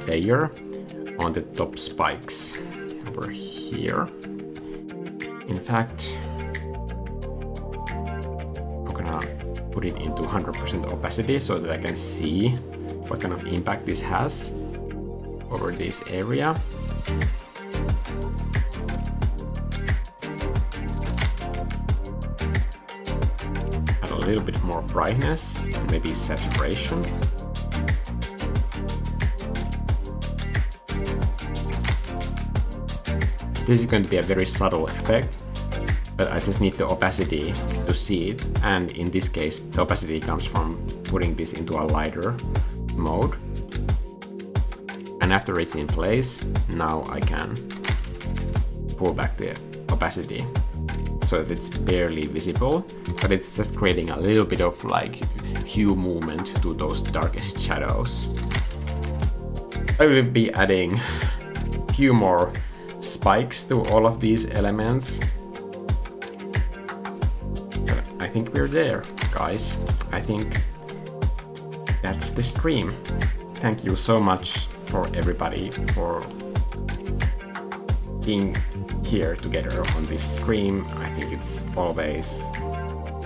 layer on the top spikes over here. In fact, I'm gonna put it into 100% opacity so that I can see what kind of impact this has over this area. Add a little bit more brightness, maybe saturation. This is going to be a very subtle effect, but I just need the opacity to see it, and in this case the opacity comes from putting this into a lighter mode. And after it's in place, now I can pull back the opacity so that it's barely visible, but it's just creating a little bit of like hue movement to those darkest shadows. I will be adding a few more spikes to all of these elements. But I think we're there, guys. I think that's the stream. Thank you so much for everybody for being here together on this stream. I think it's always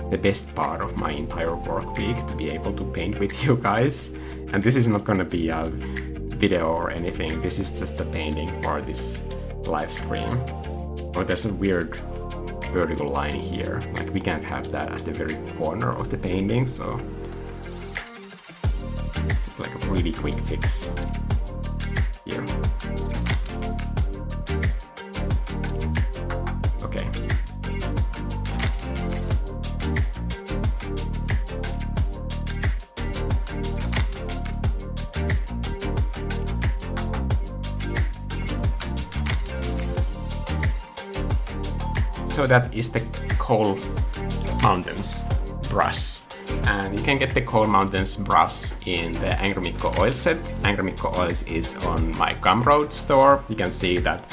the best part of my entire work week, to be able to paint with you guys. And this is not gonna be a video or anything, this is just a painting for this live stream. Oh, there's a weird vertical line here, like we can't have that at the very corner of the painting, so just like a really quick fix here. Okay. So that is the Coal Mountains brush. And you can get the Coal Mountains brush in the Angry Mikko oil set. Angry Mikko oils is on my Gumroad store. You can see that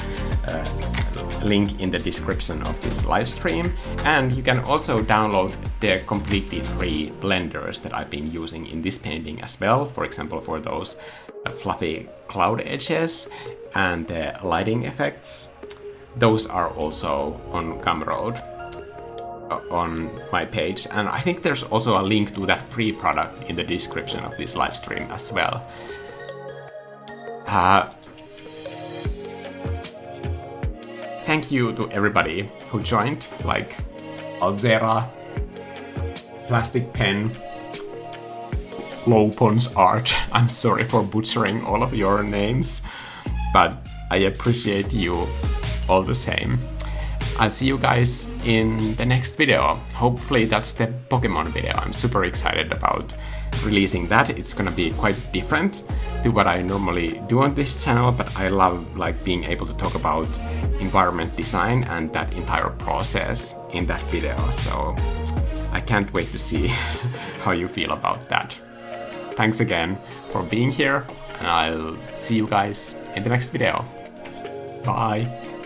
link in the description of this live stream. And you can also download the completely free blenders that I've been using in this painting as well. For example, for those fluffy cloud edges and lighting effects. Those are also on Gumroad on my page, and I think there's also a link to that free product in the description of this live stream as well. Thank you to everybody who joined, like Alzera, Plastic Pen, Lopons Art. I'm sorry for butchering all of your names, but I appreciate you all the same. I'll see you guys in the next video. Hopefully that's the Pokemon video. I'm super excited about releasing that. It's gonna be quite different to what I normally do on this channel, but I love like being able to talk about environment design and that entire process in that video. So I can't wait to see how you feel about that. Thanks again for being here, and I'll see you guys in the next video. Bye!